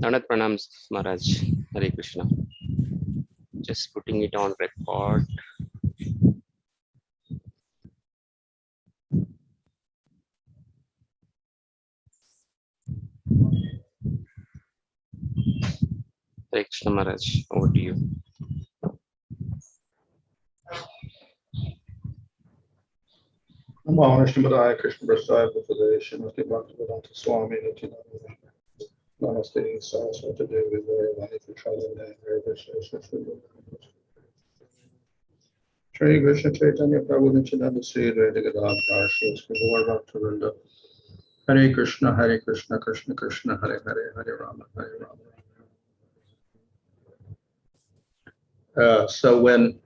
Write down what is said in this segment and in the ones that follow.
Danat Pranams, Maharaj. Hare Krishna. Just putting it on record. Hare Krishna, Maharaj. Over to you. Namo Vishnu Krishna Prasad Bhakti Bhanu Swami Namaste Saraswati Devi Vani Shri Krishna Chaitanya Prabhu Nityananda Sri Radha Gadadhar Shri Gaur Bhaktivinoda Hare Krishna Krishna Krishna Hare Hare Hare Rama Hare Rama. So when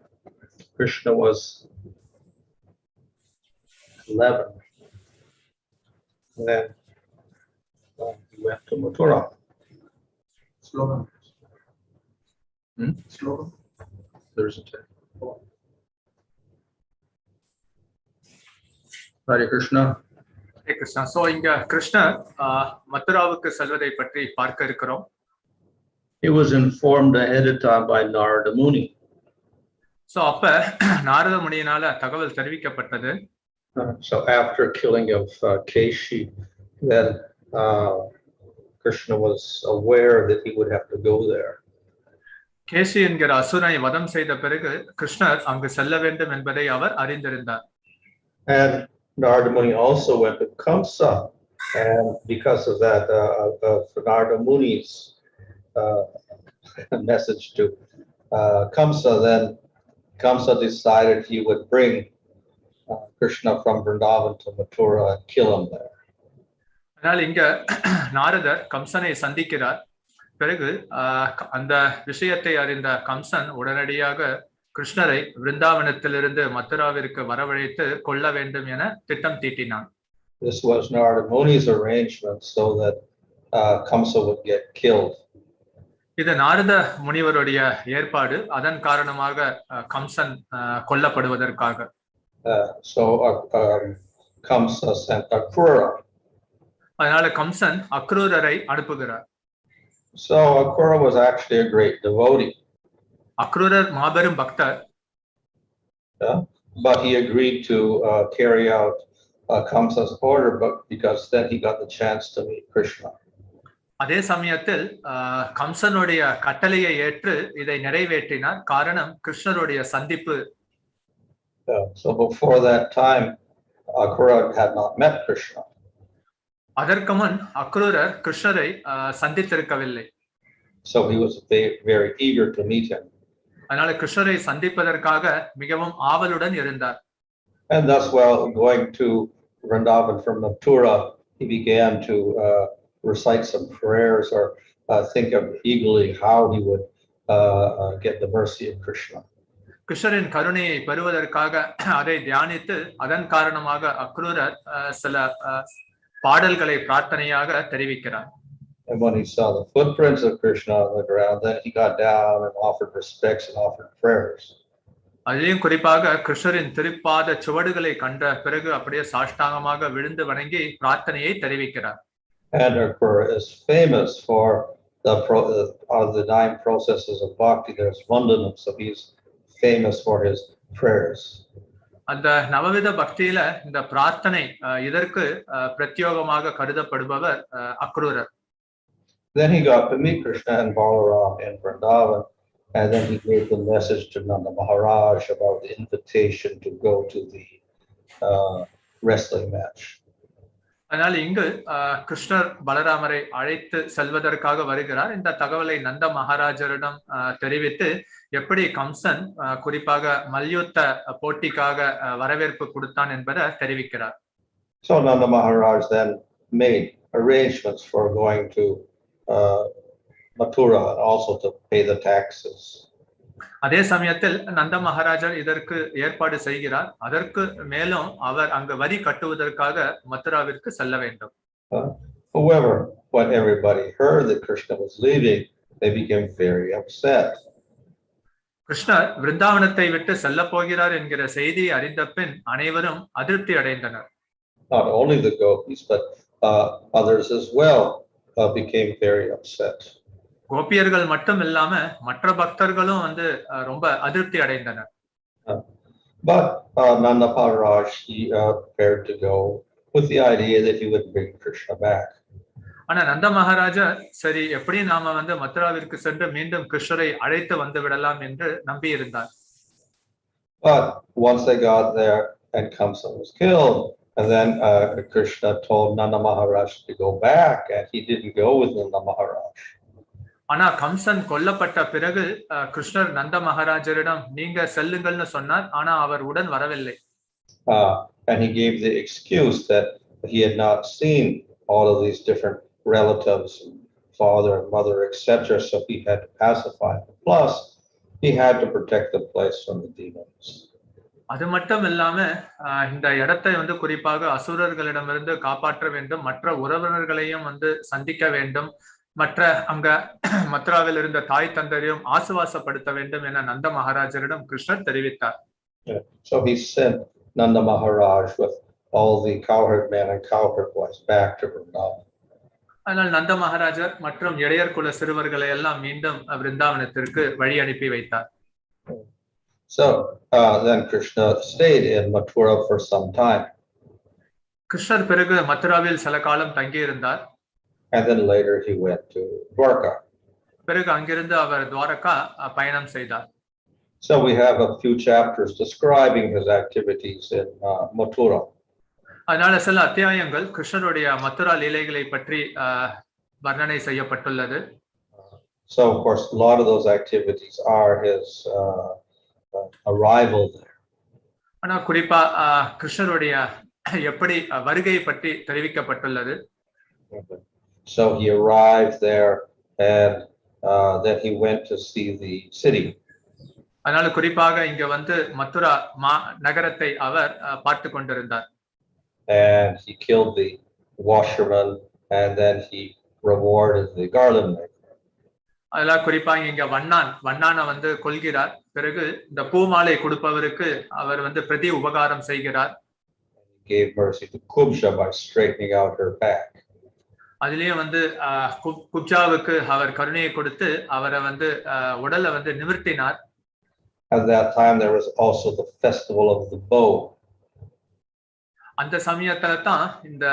Krishna was 11, then he went to Mathura. Slogan. Slogan. There isn't any. Hare Krishna. Hare Krishna. So இங்க கிருஷ்ணர் மதுராவுக்கு செல்வதை பற்றி பார்க்க இருக்கிறோம். He was informed ahead of time by Narada Muni. So அப்ப நாரத முனியினால தகவல் தெரிவிக்கப்பட்டது. So after killing of Keshi, then Krishna was aware that he would have to go there. கேசி என்கிற அசுரனை வதம் செய்த பிறகு கிருஷ்ணர் அங்கு செல்ல வேண்டும் என்பதை அவர் அறிந்திருந்தார். And Narada Muni also went to Kamsa, and because of that, Narada Muni's message to Kamsa, then Kamsa decided he would bring Krishna from Vrindavan to Mathura and kill him there. அதனால் இங்க நாரதர் கம்சனை சந்திக்கிறார். பிறகு அந்த விஷயத்தை அறிந்த கம்சன் உடனடியாக கிருஷ்ணரை விருந்தாவனத்திலிருந்து மதுராவிற்கு வரவழைத்து கொல்ல வேண்டும் என திட்டம் தீட்டினான். This was Narada Muni's arrangement so that Kamsa would get killed. இது நாரத முனிவருடைய ஏற்பாடு. அதன் காரணமாக Kamsan கொல்லப்படுவதற்காக. So Kamsa sent Akrura. அதனால கம்சன் அக்ரூரரை அனுப்புகிறார். So Akrura was actually a great devotee. Akrurar மாபெரும் பக்தர். But he agreed to carry out Kamsa's order, but because then he got the chance to meet Krishna. அதே சமயத்தில் கம்சனுடைய கட்டளையை ஏற்று இதை நிறைவேற்றினார். காரணம் கிருஷ்ணருடைய சந்திப்பு. So before that time, Akrura had not met Krishna. அதற்கு முன் அக்ரூரர் கிருஷ்ணரை சந்தித்திருக்கவில்லை. So he was very eager to meet him. அதனால கிருஷ்ணரை சந்திப்பதற்காக மிகவும் ஆவலுடன் இருந்தார். And thus, while going to Vrindavan from Mathura, he began to recite some prayers or think of eagerly how he would get the mercy of Krishna. கிருஷ்ணரின் கருணையை பெறுவதற்காக அதை தியானித்து அதன் காரணமாக அக்ரூரர் சில பாடல்களை பிரார்த்தனையாக தெரிவிக்கிறார். And when he saw the footprints of Krishna on the ground, then he got down and offered respects and offered prayers. அதிலும் குறிப்பாக கிருஷ்ணரின் திருப்பாத சுவடுகளை கண்ட பிறகு அப்படியே சாஷ்டாங்கமாக விழுந்து வணங்கி பிரார்த்தனையை தெரிவிக்கிறார். And Akrura is famous for the 9 processes of bhakti. There's Vandanam, so he's famous for his prayers. அந்த நவவித பக்தியில இந்த பிரார்த்தனை இதற்கு பிரத்யோகமாக கருதப்படுபவர் Akrurar. Then he got to meet Krishna and Balaram in Vrindavan, and then he gave the message to Nanda Maharaj about the invitation to go to the wrestling match. அதனால் இங்கு கிருஷ்ணர் பலராமரை அழைத்து செல்வதற்காக வருகிறார். இந்த தகவலை நந்த மகாராஜரிடம் தெரிவித்து எப்படி கம்சன் குறிப்பாக மல்யுத்த போட்டிக்காக வரவேற்பு கொடுத்தான் என்பதை தெரிவிக்கிறார். So Nanda Maharaj then made arrangements for going to Mathura and also to pay the taxes. அதே சமயத்தில் நந்த மகாராஜர் இதற்கு ஏற்பாடு செய்கிறார். அதற்கு மேலும் அவர் அங்கு வரி கட்டுவதற்காக மதுராவிற்கு செல்ல வேண்டும். However, when everybody heard that Krishna was leaving, they became very upset. கிருஷ்ணர் விருந்தாவனத்தை விட்டு செல்ல போகிறார் என்கிற செய்தியை அறிந்த பின் அனைவரும் அதிருப்தி அடைந்தனர். Not only the gopis, but others as well became very upset. கோபியர்கள் மட்டும் இல்லாம மற்ற பக்தர்களும் வந்து ரொம்ப அதிருப்தி அடைந்தனர். But Nanda Maharaj, he prepared to go with the idea that he would bring Krishna back. ஆனா நந்த மகாராஜா சரி எப்படி நாம வந்து மதுராவிற்கு சென்று மீண்டும் கிருஷ்ணரை அழைத்து வந்து விடலாம் என்று நம்பி இருந்தார். But once they got there and Kamsa was killed, and then Krishna told Nanda Maharaj to go back, and he didn't go with Nanda Maharaj. ஆனா கம்சன் கொல்லப்பட்ட பிறகு கிருஷ்ணர் நந்த மகாராஜரிடம் நீங்க செல்லுங்கள்னு சொன்னார். ஆனா அவர் உடன் வரவில்லை. And he gave the excuse that he had not seen all of these different relatives, father and mother, etc. So he had to pacify them. Plus, he had to protect the place from the demons. அது மட்டும் இல்லாம இந்த இடத்தை வந்து குறிப்பாக அசுரர்களிடமிருந்து காப்பாற்ற வேண்டும், மற்ற உறவினர்களையும் வந்து சந்திக்க வேண்டும், மற்ற அங்க மத்ராவில் இருந்த தாய் தந்தையரையும் ஆசுவாசப்படுத்த வேண்டும் என நந்த மகாராஜரிடம் கிருஷ்ணர் தெரிவித்தார். So he sent Nanda Maharaj with all the cowherd men and cowherd boys back to Vrindavan. ஆனால் நந்த மகாராஜர் மற்றும் இடையர் குல சிறுவர்களை எல்லாம் மீண்டும் விருந்தாவனத்திற்கு வழி அனுப்பி வைத்தார். So then Krishna stayed in Mathura for some time. கிருஷ்ணர் பிறகு மதுராவில் சில காலம் தங்கி இருந்தார். And then later he went to Dwarka. பிறகு அங்கிருந்து அவர் துவாரகா பயணம் செய்தார். So we have a few chapters describing his activities in Mathura. அதனால சில அத்தியாயங்கள் கிருஷ்ணருடைய மதுரா லீலைகளை பற்றி வர்ணனை செய்யப்பட்டுள்ளது. So of course a lot of those activities are his arrival there. ஆனா குறிப்பா கிருஷ்ணருடைய எப்படி வருகை பற்றி தெரிவிக்கப்பட்டுள்ளது. So he arrived there and then he went to see the city. அதனால குறிப்பாக இங்க வந்து மதுரா நகரத்தை அவர் பார்த்து கொண்டிருந்தார். And he killed the washerman and then he rewarded the garland maker. அதெல்லாம் குறிப்பாக இங்க வண்ணான வந்து கொல்கிறார். பிறகு இந்த பூமாலை கொடுப்பவருக்கு அவர் வந்து பிரதி உபகாரம் செய்கிறார். He gave mercy to Kubja by straightening out her back. அதுலயும் வந்து குப்ஜாவுக்கு அவர் கருணையை கொடுத்து அவரை வந்து உடலை வந்து நிமிர்த்தினார். At that time there was also the festival of the bow. அந்த சமயத்துல தான் இந்த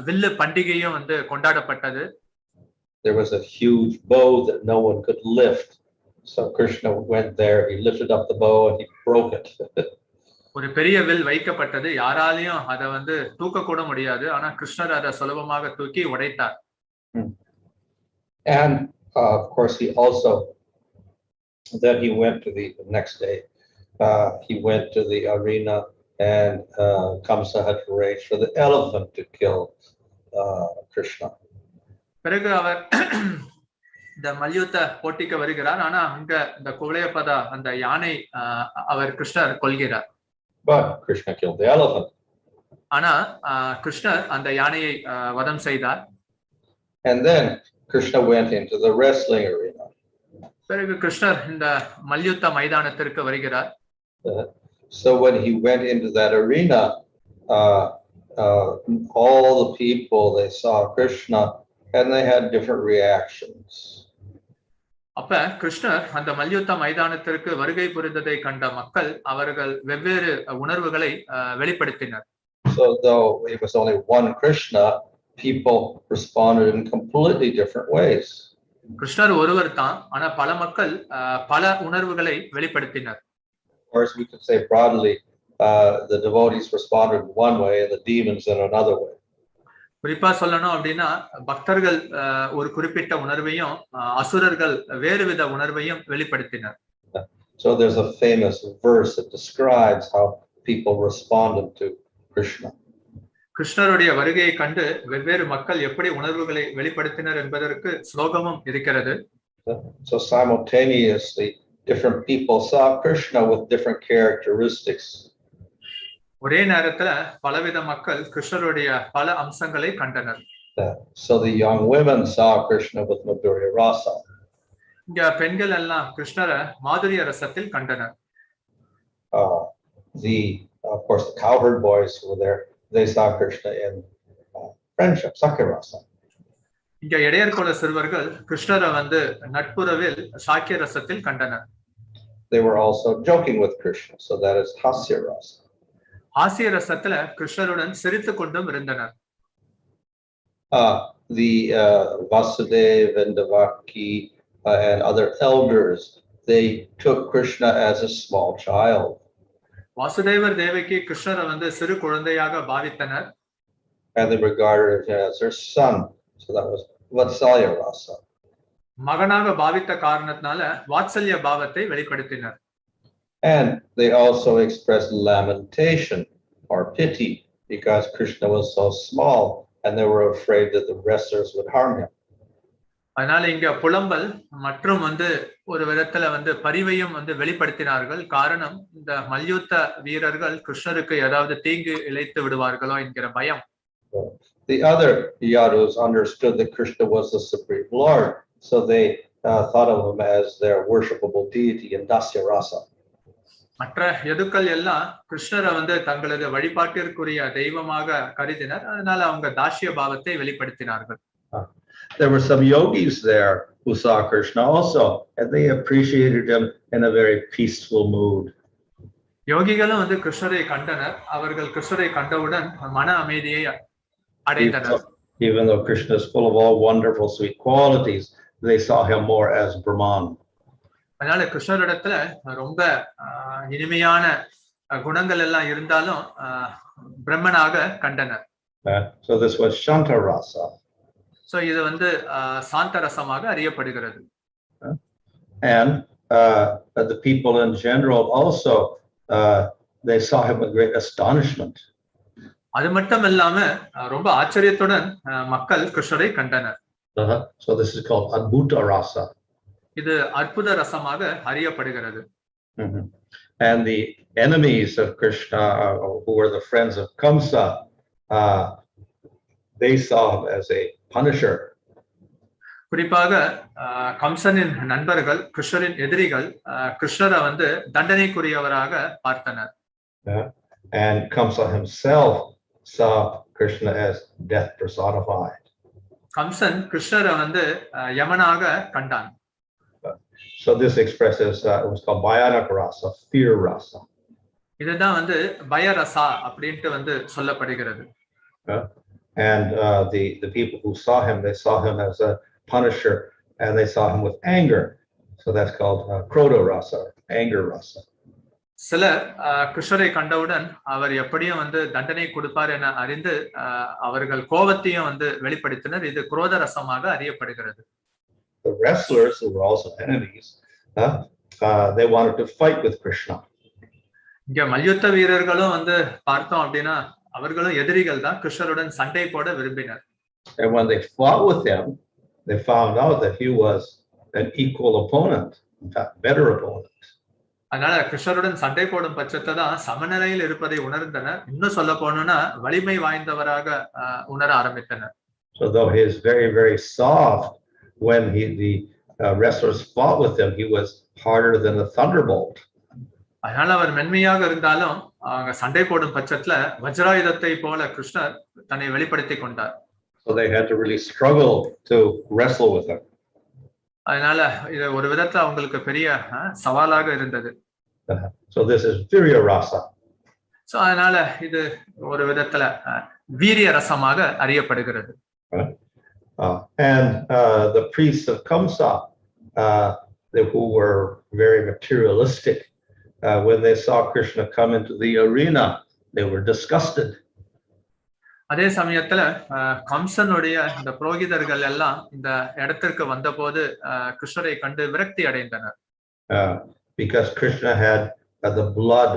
வில்லு பண்டிகையும் வந்து கொண்டாடப்பட்டது. There was a huge bow that no one could lift. So Krishna went there, he lifted up the bow and he broke it. ஒரு பெரிய வில் வைக்கப்பட்டது, யாராலையும் அதை வந்து தூக்க கூட முடியாது. ஆனா கிருஷ்ணர் அதை சுலபமாக தூக்கி உடைத்தார். And of course he also then he went to the next day he went to the arena and Kamsa had arranged for the elephant to kill Krishna. பிறகு அவர் இந்த மல்யுத்த போட்டிக்கு வருகிறார். ஆனா அங்க இந்த குவளையபதா அந்த யானை அவர் கிருஷ்ணர் கொல்கிறார். But Krishna killed the elephant. ஆனா கிருஷ்ணர் அந்த யானையை வதம் செய்தார். And then Krishna went into the wrestling arena. பிறகு கிருஷ்ணர் இந்த மல்யுத்த மைதானத்திற்கு வருகிறார். So when he went into that arena, all the people, they saw Krishna and they had different reactions. அப்ப கிருஷ்ணர் அந்த மல்யுத்த மைதானத்திற்கு வருகை புரிந்ததை கண்ட மக்கள் அவர்கள் வெவ்வேறு உணர்வுகளை வெளிப்படுத்தினர். So though it was only one Krishna, people responded in completely different ways. கிருஷ்ணர் ஒருவர் தான், ஆனா பல மக்கள் பல உணர்வுகளை வெளிப்படுத்தினர். Of course, we could say broadly, the devotees responded one way and the demons in another way. குறிப்பா சொல்லணும் அப்படின்னா பக்தர்கள் ஒரு குறிப்பிட்ட உணர்வையும் அசுரர்கள் வேறுவித உணர்வையும் வெளிப்படுத்தினர். So there's a famous verse that describes how people responded to Krishna. கிருஷ்ணருடைய வருகையை கண்டு வெவ்வேறு மக்கள் எப்படி உணர்வுகளை வெளிப்படுத்தினர் என்பதற்கு ஸ்லோகமும் இருக்கிறது. So simultaneously different people saw Krishna with different characteristics. ஒரே நேரத்துல பலவித மக்கள் கிருஷ்ணருடைய பல அம்சங்களை கண்டனர். So the young women saw Krishna with Mathura rasa. இங்க பெண்கள் எல்லாம் கிருஷ்ணரை மாதுரிய ரசத்தில் கண்டனர். Of course the cowherd boys were there. They saw Krishna in friendship, sakya rasa. இங்க இடையர்கோல சிறுவர்கள் கிருஷ்ணரை வந்து நட்புறவில் சாக்கிய ரசத்தில் கண்டனர். They were also joking with Krishna, so that is hasya rasa. ஹாசிய ரசத்துல கிருஷ்ணருடன் சிரித்துக் கொண்டும் இருந்தனர். The Vasudev and Devaki and other elders, they took Krishna as a small child. Vasudevar Devaki கிருஷ்ணரை வந்து சிறு குழந்தையாக பாவித்தனர். And they regarded him as their son, so that was vatsalya rasa. மகனாக பாவித்த காரணத்தினால வாத்சல்ய பாவத்தை வெளிப்படுத்தினர். And they also expressed lamentation or pity because Krishna was so small and they were afraid that the wrestlers would harm him. அதனால இங்க புலம்பல் மற்றும் வந்து ஒரு விதத்துல வந்து பரிவையும் வந்து வெளிப்படுத்தினார்கள். காரணம் இந்த மல்யுத்த வீரர்கள் கிருஷ்ணருக்கு ஏதாவது தீங்கு இழைத்து விடுவார்களோ என்கிற பயம். The other Yadus understood that Krishna was the Supreme Lord, so they thought of him as their worshipable deity in Dasya Rasa. மற்ற யதுக்கள் எல்லாம் கிருஷ்ணரை வந்து தங்களது வழிபாட்டிற்குரிய தெய்வமாக கருதினர். அதனால அவங்க தாசிய பாவத்தை வெளிப்படுத்தினார்கள். There were some yogis there who saw Krishna also, and they appreciated him in a very peaceful mood. யோகிகளும் வந்து கிருஷ்ணரை கண்டனர். அவர்கள் கிருஷ்ணரை கண்டவுடன் மன அமைதியை அடைந்தனர். Even though Krishna is full of all wonderful sweet qualities, they saw him more as Brahman. அதனால கிருஷ்ணரிடத்துல ரொம்ப இனிமையான குணங்கள் எல்லாம் இருந்தாலும் பிரம்மனாக கண்டனர். So this was Shanta Rasa. So இது வந்து சாந்த ரசமாக அறியப்படுகிறது. And the people in general also they saw him with great astonishment. அது மட்டும் இல்லாம ரொம்ப ஆச்சரியத்துடன் மக்கள் கிருஷ்ணரை கண்டனர். So this is called Adbhuta Rasa. இது அற்புத ரசமாக அறியப்படுகிறது. And the enemies of Krishna, who were the friends of Kamsa, they saw him as a punisher. குறிப்பாக கம்சனின் நண்பர்கள் கிருஷ்ணரின் எதிரிகள் கிருஷ்ணரை வந்து தண்டனைக்குரியவராக பார்த்தனர். And Kamsa himself saw Krishna as death personified. Kamsan கிருஷ்ணரை வந்து யமனாக கண்டான். So this expresses it was called Bhayanak Rasa, fear rasa. இதுதான் வந்து பயரசா அப்படின்ட்டு வந்து சொல்லப்படுகிறது. And the people who saw him, they saw him as a punisher, and they saw him with anger. So that's called Krodha Rasa, anger rasa. சிலர் கிருஷ்ணரை கண்டவுடன் அவர் எப்படியும் வந்து தண்டனை கொடுப்பார் என அறிந்து அவர்கள் கோபத்தையும் வந்து வெளிப்படுத்தினர். இது குரோத ரசமாக அறியப்படுகிறது. The wrestlers, who were also enemies, they wanted to fight with Krishna. இங்க மல்யுத்த வீரர்களும் வந்து பார்த்தோம் அப்படின்னா அவர்களும் எதிரிகள் தான், கிருஷ்ணருடன் சண்டை போட விரும்பினர். And when they fought with him, they found out that he was an equal opponent, in fact, better opponent. அதனால கிருஷ்ணருடன் சண்டை போடும் பட்சத்தை தான் சமநிலையில் இருப்பதை உணர்ந்தனர். இன்னும் சொல்ல போனோம்னா வலிமை வாய்ந்தவராக உணர ஆரம்பித்தனர். So though he is very, very soft, when the wrestlers fought with him, he was harder than a thunderbolt. அதனால அவர் மென்மையாக இருந்தாலும் அவங்க சண்டை போடும் பட்சத்துல வஜ்ராயுதத்தை போல கிருஷ்ணர் தன்னை வெளிப்படுத்தி கொண்டார். So they had to really struggle to wrestle with him. அதனால இது ஒரு விதத்துல அவங்களுக்கு பெரிய சவாலாக இருந்தது. So this is Virya Rasa. So அதனால இது ஒரு விதத்துல வீரிய ரசமாக அறியப்படுகிறது. And the priests of Kamsa, who were very materialistic, when they saw Krishna come into the arena, they were disgusted. அதே சமயத்துல கம்சனுடைய இந்த புரோகிதர்கள் எல்லாம் இந்த இடத்திற்கு வந்தபோது கிருஷ்ணரை கண்டு விரக்தி அடைந்தனர். Because Krishna had the blood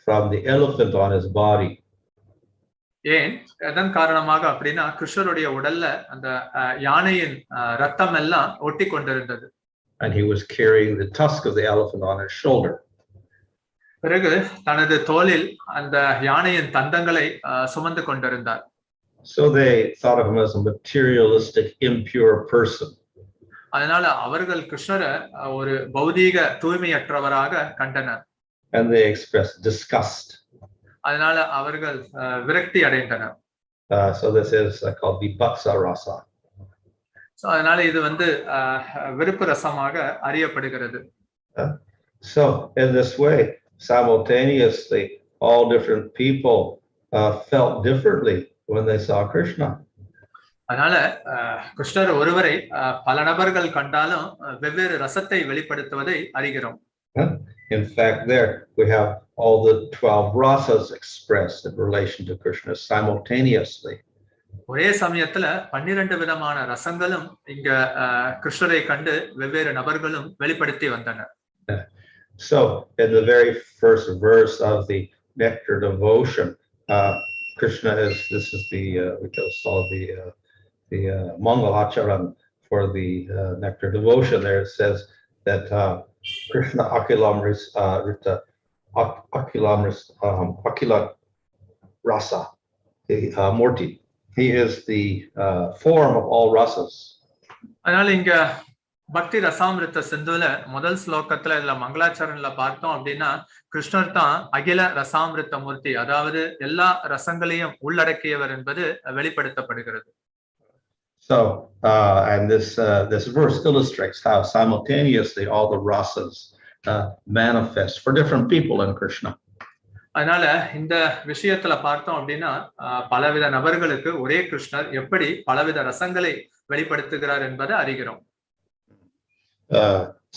from the elephant on his body. ஏன் எதன் காரணமாக அப்படின்னா கிருஷ்ணருடைய உடல்ல அந்த யானையின் ரத்தம் எல்லாம் ஒட்டி கொண்டிருந்தது. And he was carrying the tusk of the elephant on his shoulder. பிறகு தனது தோளில் அந்த யானையின் தந்தங்களை சுமந்து கொண்டிருந்தார். So they thought of him as a materialistic, impure person. அதனால அவர்கள் கிருஷ்ணரை ஒரு பௌதீக தூய்மையற்றவராக கண்டனர். And they expressed disgust. அதனால அவர்கள் விரக்தி அடைந்தனர். So this is called vibhatsa rasa. So அதனால இது வந்து விருப்பு ரசமாக அறியப்படுகிறது. So in this way, simultaneously, all different people felt differently when they saw Krishna. அதனால கிருஷ்ணர் ஒருவரை பல நபர்கள் கண்டாலும் வெவ்வேறு ரசத்தை வெளிப்படுத்துவதை அறிகிறோம். In fact, there we have all the 12 rasas expressed in relation to Krishna simultaneously. ஒரே சமயத்துல 12 விதமான ரசங்களும் இங்க கிருஷ்ணரை கண்டு வெவ்வேறு நபர்களும் வெளிப்படுத்தி வந்தனர். So in the very first verse of the nectar devotion, Krishna this is the we can call the Mangalacharan for the nectar devotion. There it says that Krishna Akila Rasa, the Murti. He is the form of all rasas. அதனால இங்க பக்தி ரசாமிருத்த சிந்துல முதல் ஸ்லோகத்துல இதுல மங்களாச்சரன்ல பார்த்தோம் அப்படின்னா கிருஷ்ணர் தான் அகில ரசாமிருத்த மூர்த்தி, அதாவது எல்லா ரசங்களையும் உள்ளடக்கியவர் என்பது வெளிப்படுத்தப்படுகிறது. So and this verse illustrates how simultaneously all the rasas manifest for different people in Krishna. அதனால இந்த விஷயத்துல பார்த்தோம் அப்படின்னா பலவித நபர்களுக்கு ஒரே கிருஷ்ணர் எப்படி பலவித ரசங்களை வெளிப்படுத்துகிறார் என்பதை அறிகிறோம்.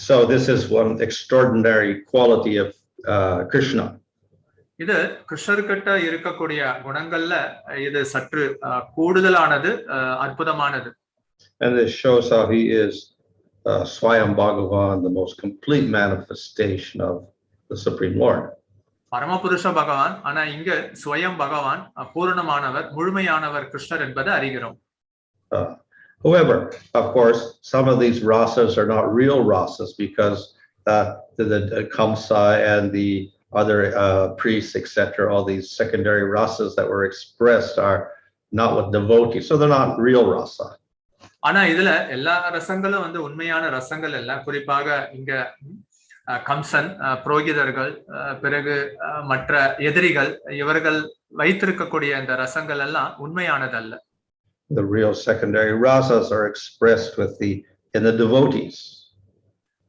So this is one extraordinary quality of Krishna. இது கிருஷ்ணர்கிட்ட இருக்கக்கூடிய குணங்கள்ல இது சற்று கூடுதலானது, அற்புதமானது. And this shows how he is Swayam Bhagavan, the most complete manifestation of the Supreme Lord. பரமபுருஷ பகவான், ஆனா இங்க ஸ்வயம் பகவான் பூரணமானவர், முழுமையானவர் கிருஷ்ணர் என்பதை அறிகிறோம். However, of course, some of these rasas are not real rasas because the Kamsa and the other priests, etc., all these secondary rasas that were expressed are not with devotees, so they're not real rasa. ஆனா இதுல எல்லா ரசங்களும் வந்து உண்மையான ரசங்கள் அல்ல. குறிப்பாக இங்க கம்சன், புரோகிதர்கள், பிறகு மற்ற எதிரிகள், இவர்கள் வைத்திருக்கக்கூடிய இந்த ரசங்கள் எல்லாம் உண்மையானதல்ல. The real secondary rasas are expressed in the devotees.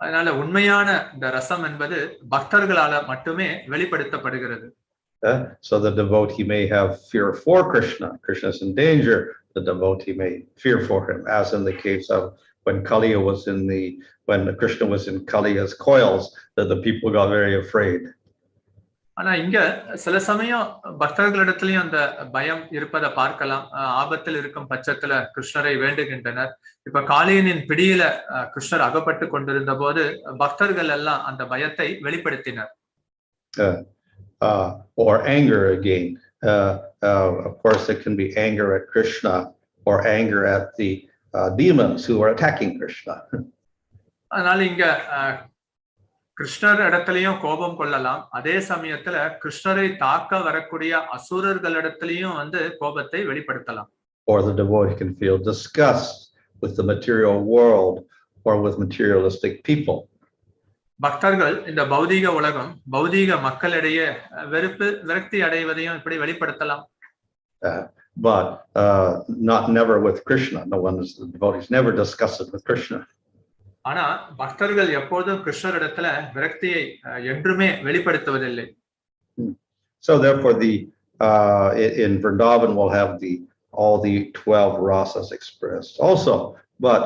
அதனால உண்மையான இந்த ரசம் என்பது பக்தர்களால மட்டுமே வெளிப்படுத்தப்படுகிறது. So the devotee may have fear for Krishna. Krishna is in danger. The devotee may fear for him, as in the case of when Krishna was in Kaliya's coils, that the people got very afraid. ஆனா இங்க சில சமயம் பக்தர்களிடத்திலையும் அந்த பயம் இருப்பதை பார்க்கலாம். ஆபத்தில் இருக்கும் பட்சத்துல கிருஷ்ணரை வேண்டுகின்றனர். இப்ப காளியனின் பிடியில கிருஷ்ணர் அகப்பட்டு கொண்டிருந்த போது பக்தர்கள் எல்லாம் அந்த பயத்தை வெளிப்படுத்தினர். Or anger again. Of course, it can be anger at Krishna or anger at the demons who are attacking Krishna. அதனால இங்க கிருஷ்ணர் இடத்திலையும் கோபம் கொள்ளலாம். அதே சமயத்துல கிருஷ்ணரை தாக்க வரக்கூடிய அசுரர்களிடத்திலையும் வந்து கோபத்தை வெளிப்படுத்தலாம். Or the devotee can feel disgust with the material world or with materialistic people. பக்தர்கள் இந்த பௌதீக உலகம், பௌதீக மக்களிடையே விரக்தி அடைவதையும் இப்படி வெளிப்படுத்தலாம். But never with Krishna. The devotees never discuss it with Krishna. ஆனா பக்தர்கள் எப்போதும் கிருஷ்ணரிடத்துல விரக்தியை என்றுமே வெளிப்படுத்துவதில்லை. So therefore in Vrindavan we'll have all the 12 rasas expressed also, but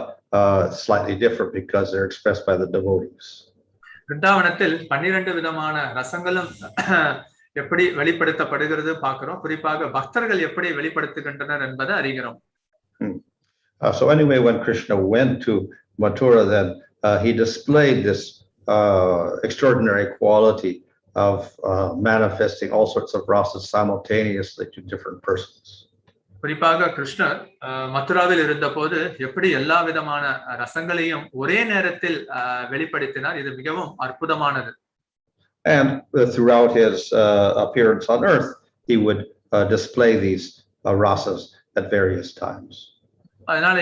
slightly different because they're expressed by the devotees. விருந்தாவனத்தில் 12 விதமான ரசங்களும் எப்படி வெளிப்படுத்தப்படுகிறது பார்க்கிறோம். குறிப்பாக பக்தர்கள் எப்படி வெளிப்படுத்துகின்றனர் என்பதை அறிகிறோம். So anyway, when Krishna went to Mathura, then he displayed this extraordinary quality of manifesting all sorts of rasas simultaneously to different persons. குறிப்பாக கிருஷ்ணர் மதுராவில் இருந்த போது எப்படி எல்லா விதமான ரசங்களையும் ஒரே நேரத்தில் வெளிப்படுத்தினார். இது மிகவும் அற்புதமானது. And throughout his appearance on earth, he would display these rasas at various times. அதனால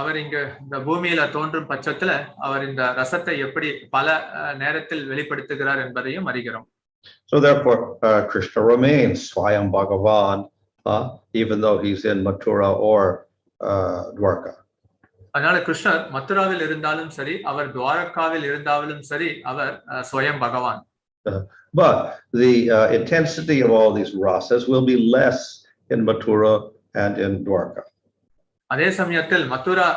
அவர் இந்த பூமியில தோன்றும் பட்சத்துல அவர் இந்த ரசத்தை எப்படி பல நேரத்தில் வெளிப்படுத்துகிறார் என்பதையும் அறிகிறோம். So therefore, Krishna remains Swayam Bhagavan, even though he's in Mathura or Dwarka. அதனால கிருஷ்ணர் மதுராவில் இருந்தாலும் சரி, அவர் துவாரகாவில் இருந்தாலும் சரி, அவர் ஸ்வயம் பகவான். But the intensity of all these rasas will be less in Mathura and in Dwarka. அதே சமயத்தில் மதுரா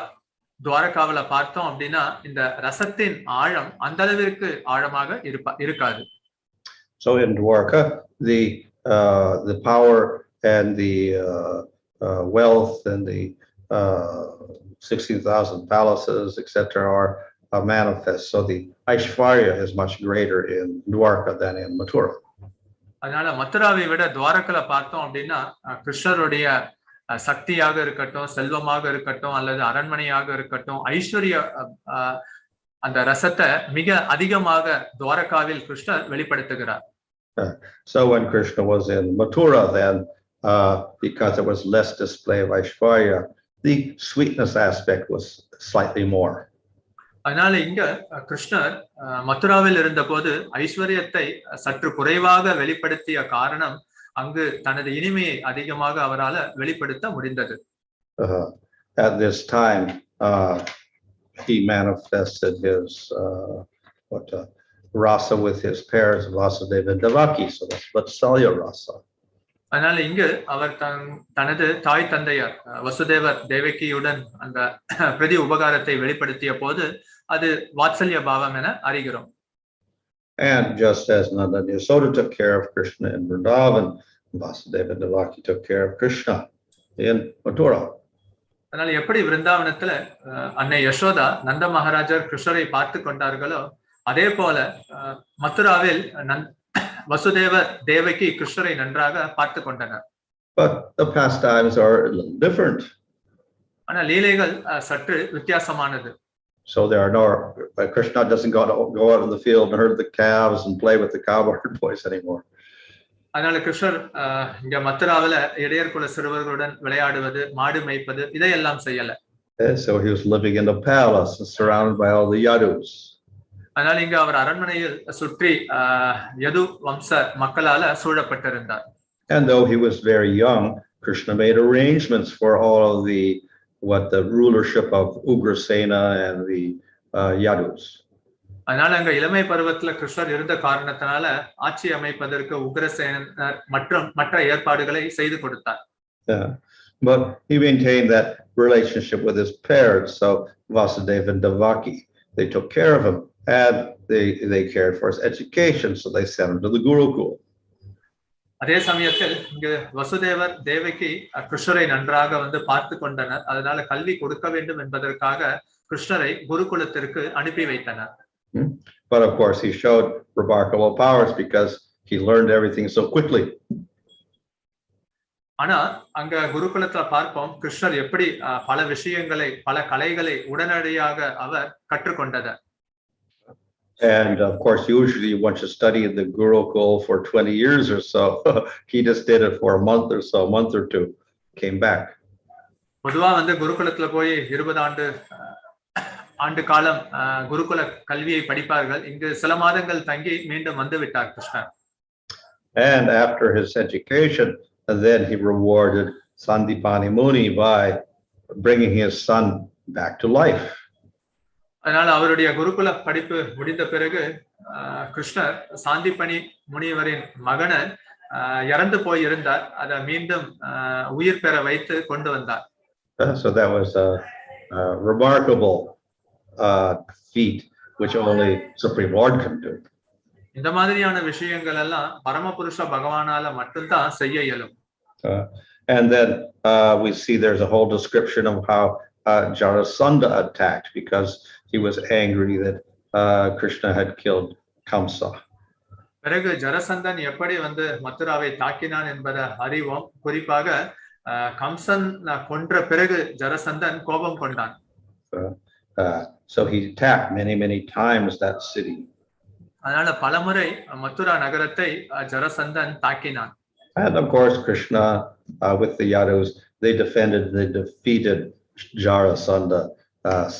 துவாரகாவில பார்த்தோம் அப்படின்னா இந்த ரசத்தின் ஆழம் அந்த அளவிற்கு ஆழமாக இருக்காது. So in Dwarka, the power and the wealth and the 16,000 palaces, etc., are manifest. So the Aishvarya is much greater in Dwarka than in Mathura. அதனால மதுராவை விட துவாரகல பார்த்தோம் அப்படின்னா கிருஷ்ணருடைய சக்தியாக இருக்கட்டும், செல்வமாக இருக்கட்டும், அல்லது அரண்மனையாக இருக்கட்டும், ஐஸ்வர்ய அந்த ரசத்தை மிக அதிகமாக துவாரகாவில் கிருஷ்ணர் வெளிப்படுத்துகிறார். So when Krishna was in Mathura, then because there was less display of Aishvarya, the sweetness aspect was slightly more. அதனால இங்க கிருஷ்ணர் மதுராவில் இருந்த போது ஐஸ்வர்யத்தை சற்று குறைவாக வெளிப்படுத்திய காரணம் அங்கு தனது இனிமையை அதிகமாக அவரால் வெளிப்படுத்த முடிந்தது. At this time he manifested his rasa with his pairs Vasudeva and Devaki, so that's Vatsalya rasa. அதனால இங்கு அவர் தனது தாய் தந்தையார் வசுதேவர் தேவகியுடன் அந்த பிரதி உபகாரத்தை வெளிப்படுத்திய போது அது வாத்சல்ய பாவம் என அறிகிறோம். And just as Nanda and Yasoda took care of Krishna in Vrindavan, Vasudeva and Devaki took care of Krishna in Mathura. அதனால எப்படி விருந்தாவனத்துல அன்னை யசோதா நந்த மகாராஜர் கிருஷ்ணரை பார்த்து கொண்டார்களோ அதே போல மதுராவில் வசுதேவர் தேவகி கிருஷ்ணரை நன்றாக பார்த்து கொண்டனர். But the pastimes are a little different. ஆனா லீலைகள் சற்று வித்தியாசமானது. So there are no Krishna doesn't go out in the field and herd the calves and play with the cowherd boys anymore. அதனால கிருஷ்ணர் இங்க மதுராவில இடையர் குல சிறுவர்களுடன் விளையாடுவது, மாடு மேய்ப்பது இதையெல்லாம் செய்யல. So he was living in the palace and surrounded by all the yadus. அதனால இங்க அவர் அரண்மனையில் சுற்றி யது வம்ச மக்களால சூழப்பட்டிருந்தார். And though he was very young, Krishna made arrangements for all of the rulership of Ugrasena and the yadus. அதனால அங்க இளமை பருவத்துல கிருஷ்ணர் இருந்த காரணத்தினால ஆட்சி அமைப்பதற்கு உக்ரசேனர் மற்றும் மற்ற ஏற்பாடுகளை செய்து கொடுத்தார். But he maintained that relationship with his parents, so Vasudeva and Devaki, they took care of him and they cared for his education, so they sent him to the Gurukul. அதே சமயத்தில் இங்கு வசுதேவர் தேவகி கிருஷ்ணரை நன்றாக பார்த்து கொண்டனர். அதனால கல்வி கொடுக்க வேண்டும் என்பதற்காக கிருஷ்ணரை குருகுலத்திற்கு அனுப்பி வைத்தனர். But of course he showed remarkable powers because he learned everything so quickly. ஆனா அங்க குருகுலத்துல பார்ப்போம் கிருஷ்ணர் எப்படி பல விஷயங்களை, பல கலைகளை உடனடியாக அவர் கற்றுக்கொண்டது. And of course, usually once you study in the Gurukul for 20 years or so, he just did it for a month or two, came back. பொதுவா குருகுலத்துல போய் 20 ஆண்டு காலம் குருகுல கல்வியை படிப்பார்கள். இங்கு சில மாதங்கள் தங்கி மீண்டும் விட்டார் கிருஷ்ணர். And after his education, and then he rewarded Sandipani Muni by bringing his son back to life. அதனால அவருடைய குருகுல படிப்பு முடிந்த பிறகு கிருஷ்ணர் சாந்திபனி முனிவரின் மகனை இறந்து போய் இருந்தார், அதை மீண்டும் உயிர் பெற வைத்து கொண்டு வந்தார். So that was a remarkable feat which only Supreme Lord can do. இந்த மாதிரியான விஷயங்கள் எல்லாம் பரமபுருஷ பகவானால மட்டும்தான் செய்ய இயலும். And then we see there's a whole description of how Jarasandha attacked because he was angry that Krishna had killed Kamsa. பிறகு ஜரசந்தன் எப்படி மதுராவை தாக்கினான் என்பதை அறிவோம். குறிப்பாக கம்சன் கொன்ற பிறகு ஜரசந்தன் கோபம் கொண்டான். So he attacked many times that city. அதனால பலமுறை மதுரா நகரத்தை ஜரசந்தன் தாக்கினான். And of course Krishna with the Yadus, they defeated Jarasandha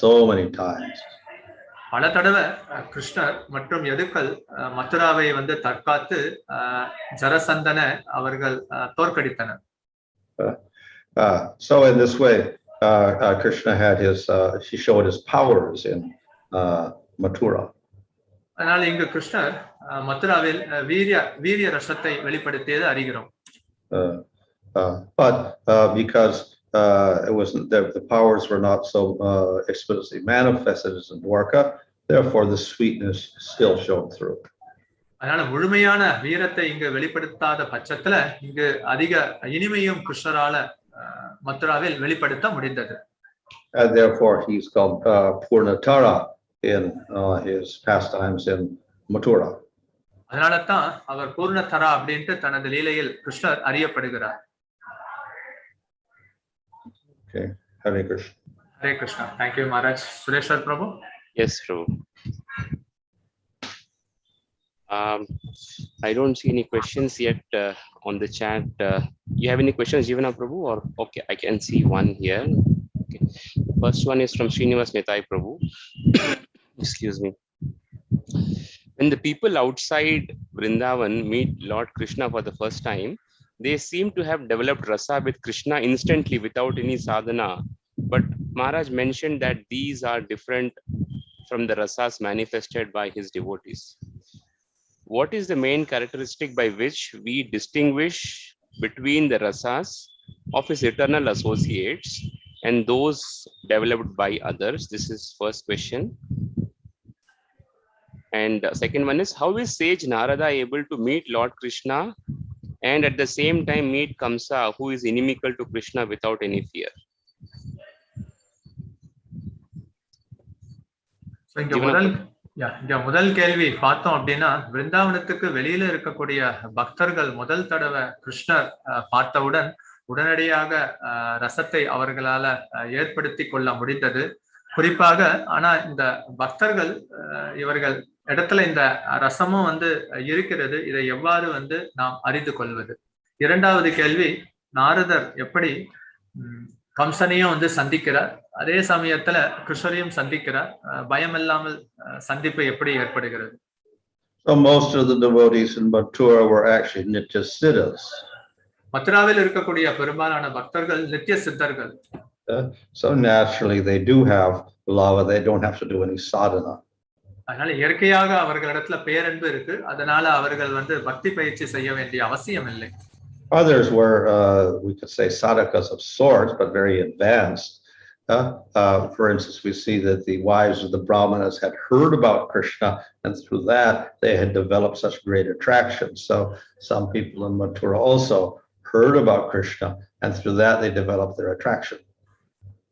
so many times. பல தடவை கிருஷ்ணர் மற்றும் யதுக்கள் மதுராவை தற்காத்து ஜரசந்தனை அவர்கள் தோற்கடித்தனர். So in this way Krishna had he showed his powers in Mathura. அதனால இங்கு கிருஷ்ணர் மதுராவில் வீரிய ரசத்தை வெளிப்படுத்தியது அறிகிறோம். But because it wasn't the powers were not so explicitly manifested as in Dwarka, therefore the sweetness still showed through. அதனால முழுமையான வீரத்தை இங்கு வெளிப்படுத்தாத பட்சத்துல இங்கு அதிக இனிமையும் கிருஷ்ணரால மதுராவில் வெளிப்படுத்த முடிந்தது. And therefore he's called Purnatara in his pastimes in Mathura. அதனால தான் அவர் பூர்ணதரா அப்படின்ட்டு தனது லீலையில் கிருஷ்ணர் அறியப்படுகிறார். Okay, Hare Krishna. Hare Krishna. Thank you, Maharaj. Sureshwar Prabhu. Yes, Prabhu. I don't see any questions yet on the chat. You have any questions, Jivana Prabhu? Or okay, I can see one here. Okay. First one is from Srinivas Netai Prabhu. Excuse me. When the people outside Vrindavan meet Lord Krishna for the first time, they seem to have developed rasa with Krishna instantly without any sadhana. But Maharaj mentioned that these are different from the rasas manifested by his devotees. What is the main characteristic by which we distinguish between the rasas of his eternal associates and those developed by others? This is first question. And second one is, how is sage Narada able to meet Lord Krishna and at the same time meet Kamsa, who is inimical to Krishna, without any fear? So இங்க முதல் கேள்வி பார்த்தோம் அப்படின்னா, விருந்தாவனத்துக்கு வெளியில இருக்கக்கூடிய பக்தர்கள் முதல் தடவை கிருஷ்ணர் பார்த்தவுடன் உடனடியாக ரசத்தை அவர்களால ஏற்படுத்தி கொள்ள முடிந்தது. குறிப்பாக ஆனா இந்த பக்தர்கள் இவர்கள் இடத்துல இந்த ரசமும் இருக்கிறது, இதை எவ்வாறு நாம் அறிந்து கொள்வது? இரண்டாவது கேள்வி, நாரதர் எப்படி கம்சனையும் சந்திக்கிறார், அதே சமயத்துல கிருஷ்ணரையும் சந்திக்கிறார், பயம் இல்லாமல் சந்திப்பு எப்படி ஏற்படுகிறது? So most of the devotees in Mathura were actually nitya siddhas. மதுராவில் இருக்கக்கூடிய பெரும்பாலான பக்தர்கள் நித்திய சித்தர்கள். So naturally they do have love, they don't have to do any sadhana. அதனால இயற்கையாக அவர்களிடத்துல பேரன்பு இருக்கு, அதனால அவர்கள் பக்தி பயிற்சி செய்ய வேண்டிய அவசியம் இல்லை. Others were we could say sadhakas of sorts, but very advanced. For instance, we see that the wives of the Brahmanas had heard about Krishna, and through that they had developed such great attraction. So some people in Mathura also heard about Krishna, and through that they developed their attraction.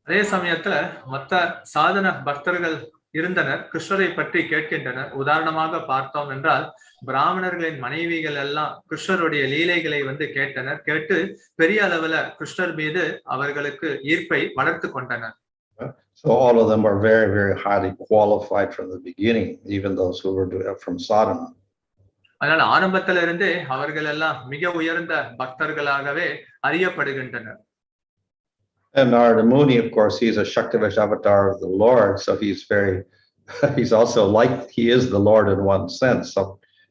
அதே சமயத்துல மற்ற சாதன பக்தர்கள் இருந்தனர், கிருஷ்ணரை பற்றி கேட்கின்றனர். உதாரணமாக பார்த்தோம் என்றால், பிராமணர்களின் மனைவிகள் எல்லாம் கிருஷ்ணருடைய லீலைகளை கேட்டனர். கேட்டு பெரிய அளவுல கிருஷ்ணர் மீது அவர்களுக்கு ஈர்ப்பை வளர்த்து கொண்டனர். So all of them are very, very highly qualified from the beginning, even those who were from sadhana. அதனால ஆரம்பத்தில இருந்தே அவர்கள் எல்லாம் மிக உயர்ந்த பக்தர்களாகவே அறியப்படுகின்றனர். And Narada Muni, of course, he's a Shaktivesh avatar of the Lord, so he's also like he is the Lord in one sense, so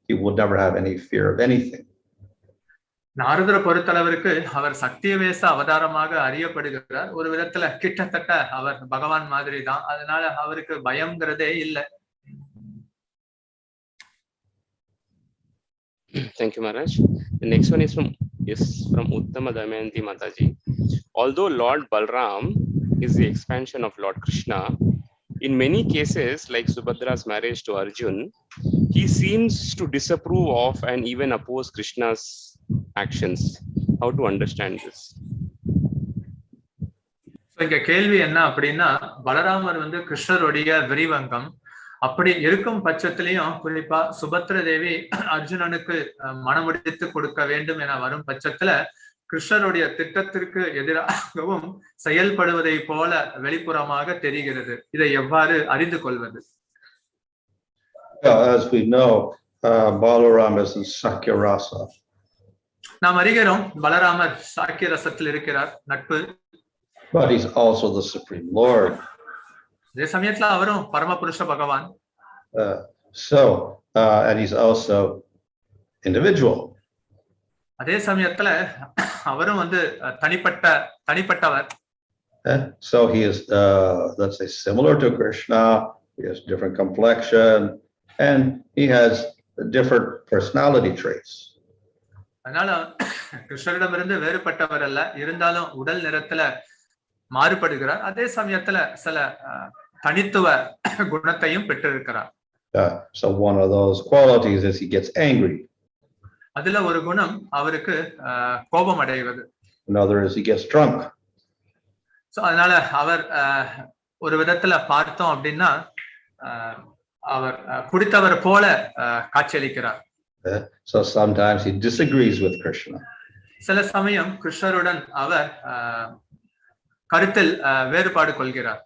he would never have any fear of anything. நாரதரை பொறுத்தளவிற்கு அவர் சக்திவேச அவதாரமாக அறியப்படுகிறார். ஒரு விதத்துல கிட்டத்தட்ட அவர் பகவான் மாதிரி தான், அதனால அவருக்கு பயம்ங்கிறதே இல்லை. Thank you, Maharaj. The next one is from Uttama Damayanti Mataji. Although Lord Balram is the expansion of Lord Krishna, in many cases, like Subhadra's marriage to Arjun, he seems to disapprove of and even oppose Krishna's actions. How to understand this? So இங்க கேள்வி என்ன அப்படின்னா, பலராமர் கிருஷ்ணருடைய விரிவங்கம். அப்படி இருக்கும் பட்சத்திலையும் குறிப்பா சுபத்ர தேவி அர்ஜுனனுக்கு மனமுடித்து கொடுக்க வேண்டும் என வரும் பட்சத்துல கிருஷ்ணருடைய திட்டத்திற்கு எதிராகவும் செயல்படுவதை போல வெளிப்புறமாக தெரிகிறது. இதை எவ்வாறு அறிந்து கொள்வது? As we know, Balaram is in Sakya Rasa. நாம் அறிகிறோம், பலராமர் சாக்கிய ரசத்தில் இருக்கிறார், நட்பு. But he's also the Supreme Lord. அதே சமயத்துல அவரும் பரமபுருஷ பகவான். And he's also individual. அதே சமயத்துல அவரும் தனிப்பட்டவர். So he is, let's say, similar to Krishna. He has different complexion, and he has different personality traits. அதனால கிருஷ்ணரிடமிருந்து வேறுபட்டவர் அல்ல, இருந்தாலும் உடல் நிறத்துல மாறுபடுகிறார். அதே சமயத்துல சில தனித்துவ குணத்தையும் பெற்றிருக்கிறார். So one of those qualities is he gets angry. அதுல ஒரு குணம் அவருக்கு கோபம் அடைவது. Another is he gets drunk. So அதனால அவர் ஒரு விதத்துல பார்த்தோம் அப்படின்னா அவர் குடித்தவர் போல காட்சியளிக்கிறார். So sometimes he disagrees with Krishna. சில சமயம் கிருஷ்ணருடன் அவர் கருத்தில் வேறுபாடு கொள்கிறார்.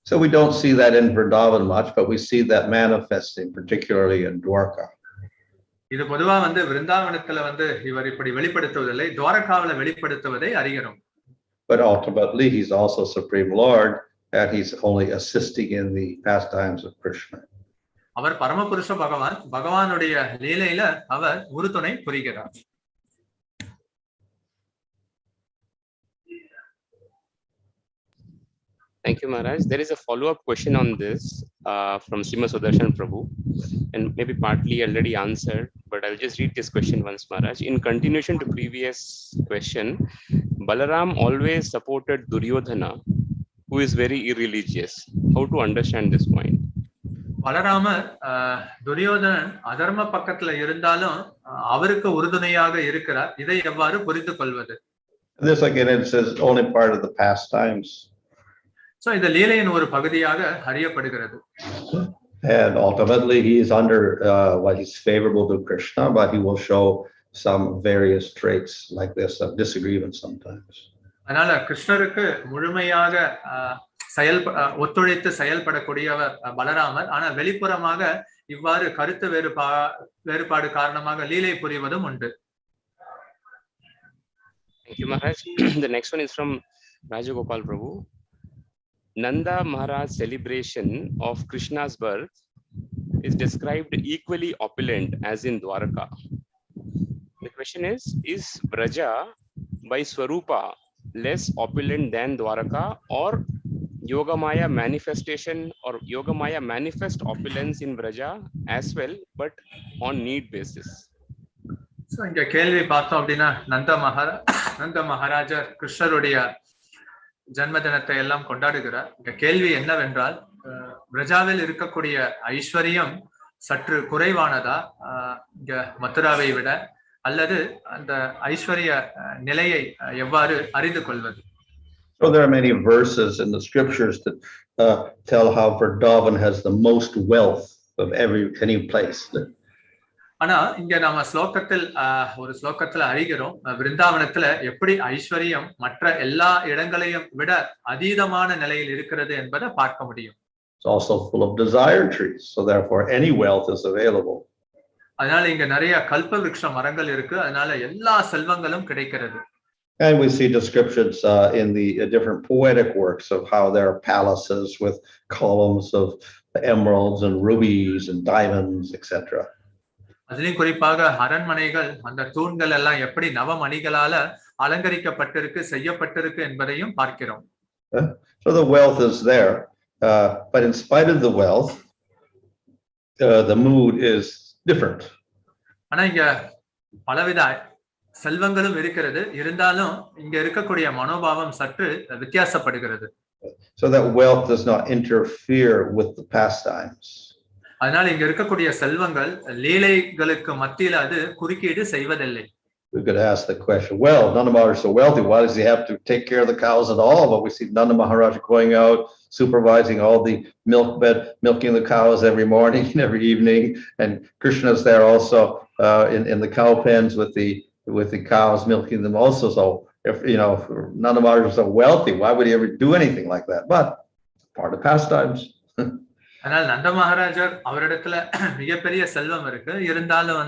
So we don't see that in Vrindavan much, but we see that manifesting, particularly in Dwarka. இது பொதுவா விருந்தாவனத்துல இவர் இப்படி வெளிப்படுத்துவதில்லை, துவாரகாவில வெளிப்படுத்துவதை அறிகிறோம். But ultimately he's also Supreme Lord, and he's only assisting in the pastimes of Krishna. அவர் பரமபுருஷ பகவான், பகவானுடைய லீலையில அவர் உறுதுணை புரிகிறார். Thank you, Maharaj. There is a follow-up question on this from Srimad Sudarshan Prabhu, and maybe partly already answered, but I'll just read this question once, Maharaj. In continuation to previous question, Balaram always supported Duryodhana, who is very irreligious. How to understand this point? பலராமர் துரியோதனன் அதர்ம பக்கத்துல இருந்தாலும் அவருக்கு உறுதுணையாக இருக்கிறார். இதை எவ்வாறு புரிந்து கொள்வது? This again is only part of the pastimes. So இந்த லீலையின் ஒரு பகுதியாக அறியப்படுகிறது. And ultimately he is under what he's favorable to Krishna, but he will show some various traits like this of disagreement sometimes. அதனால கிருஷ்ணருக்கு முழுமையாக ஒத்துழைத்து செயல்படக்கூடியவர் பலராமர். ஆனா வெளிப்புறமாக இவ்வாறு கருத்து வேறுபாடு காரணமாக லீலை புரிவதும் உண்டு. Thank you, Maharaj. The next one is from Rajagopal Prabhu. Nanda Maharaj's celebration of Krishna's birth is described equally opulent as in Dwaraka. The question is Vraja by Swarupa less opulent than Dwaraka, or Yogamaya manifestation or Yogamaya manifest opulence in Vraja as well, but on need basis? So இங்க கேள்வி பார்த்தோம் அப்படின்னா நந்த மகாராஜர் கிருஷ்ணருடைய ஜன்ம தினத்தை எல்லாம் கொண்டாடுகிறார். இந்த கேள்வி என்னவென்றால், பிரஜாவில் இருக்கக்கூடிய ஐஸ்வர்யம் சற்று குறைவானதா இங்க மதுராவை விட, அல்லது அந்த ஐஸ்வர்ய நிலையை எவ்வாறு அறிந்து கொள்வது? So there are many verses in the scriptures that tell how Vrindavan has the most wealth of any place. ஆனா இங்க நாம ஒரு ஸ்லோகத்துல அறிகிறோம், விருந்தாவனத்துல எப்படி ஐஸ்வர்யம் மற்ற எல்லா இடங்களையும் விட அதீதமான நிலையில் இருக்கிறது என்பதை பார்க்க முடியும். It's also full of desire trees, so therefore any wealth is available. அதனால இங்க நிறைய கல்ப விருட்ச மரங்கள் இருக்கு, அதனால எல்லா செல்வங்களும் கிடைக்கிறது. And we see descriptions in the different poetic works of how there are palaces with columns of emeralds and rubies and diamonds, etc. அதிலும் குறிப்பாக அரண்மனைகள், அந்த தூண்கள் எல்லாம் எப்படி நவமணிகளால அலங்கரிக்கப்பட்டிருக்கு, செய்யப்பட்டிருக்கு என்பதையும் பார்க்கிறோம். So the wealth is there, but in spite of the wealth, the mood is different. ஆனா இங்க பலவித செல்வங்களும் இருக்கிறது, இருந்தாலும் இங்க இருக்கக்கூடிய மனோபாவம் சற்று வித்தியாசப்படுகிறது. So that wealth does not interfere with the pastimes. அதனால இங்க இருக்கக்கூடிய செல்வங்கள் லீலைகளுக்கு மத்தியில அது குறுக்கீடு செய்வதில்லை. We could ask the question, well, Nanda Maharaj is so wealthy, why does he have to take care of the cows at all? But we see Nanda Maharaj going out, supervising all the milking the cows every morning and every evening, and Krishna's there also in the cow pens with the cows, milking them also. So if Nanda Maharaj was so wealthy, why would he ever do anything like that? But part of pastimes. ஆனால் நந்த மகாராஜர் அவரிடத்துல மிகப்பெரிய செல்வம் இருக்கு, இருந்தாலும்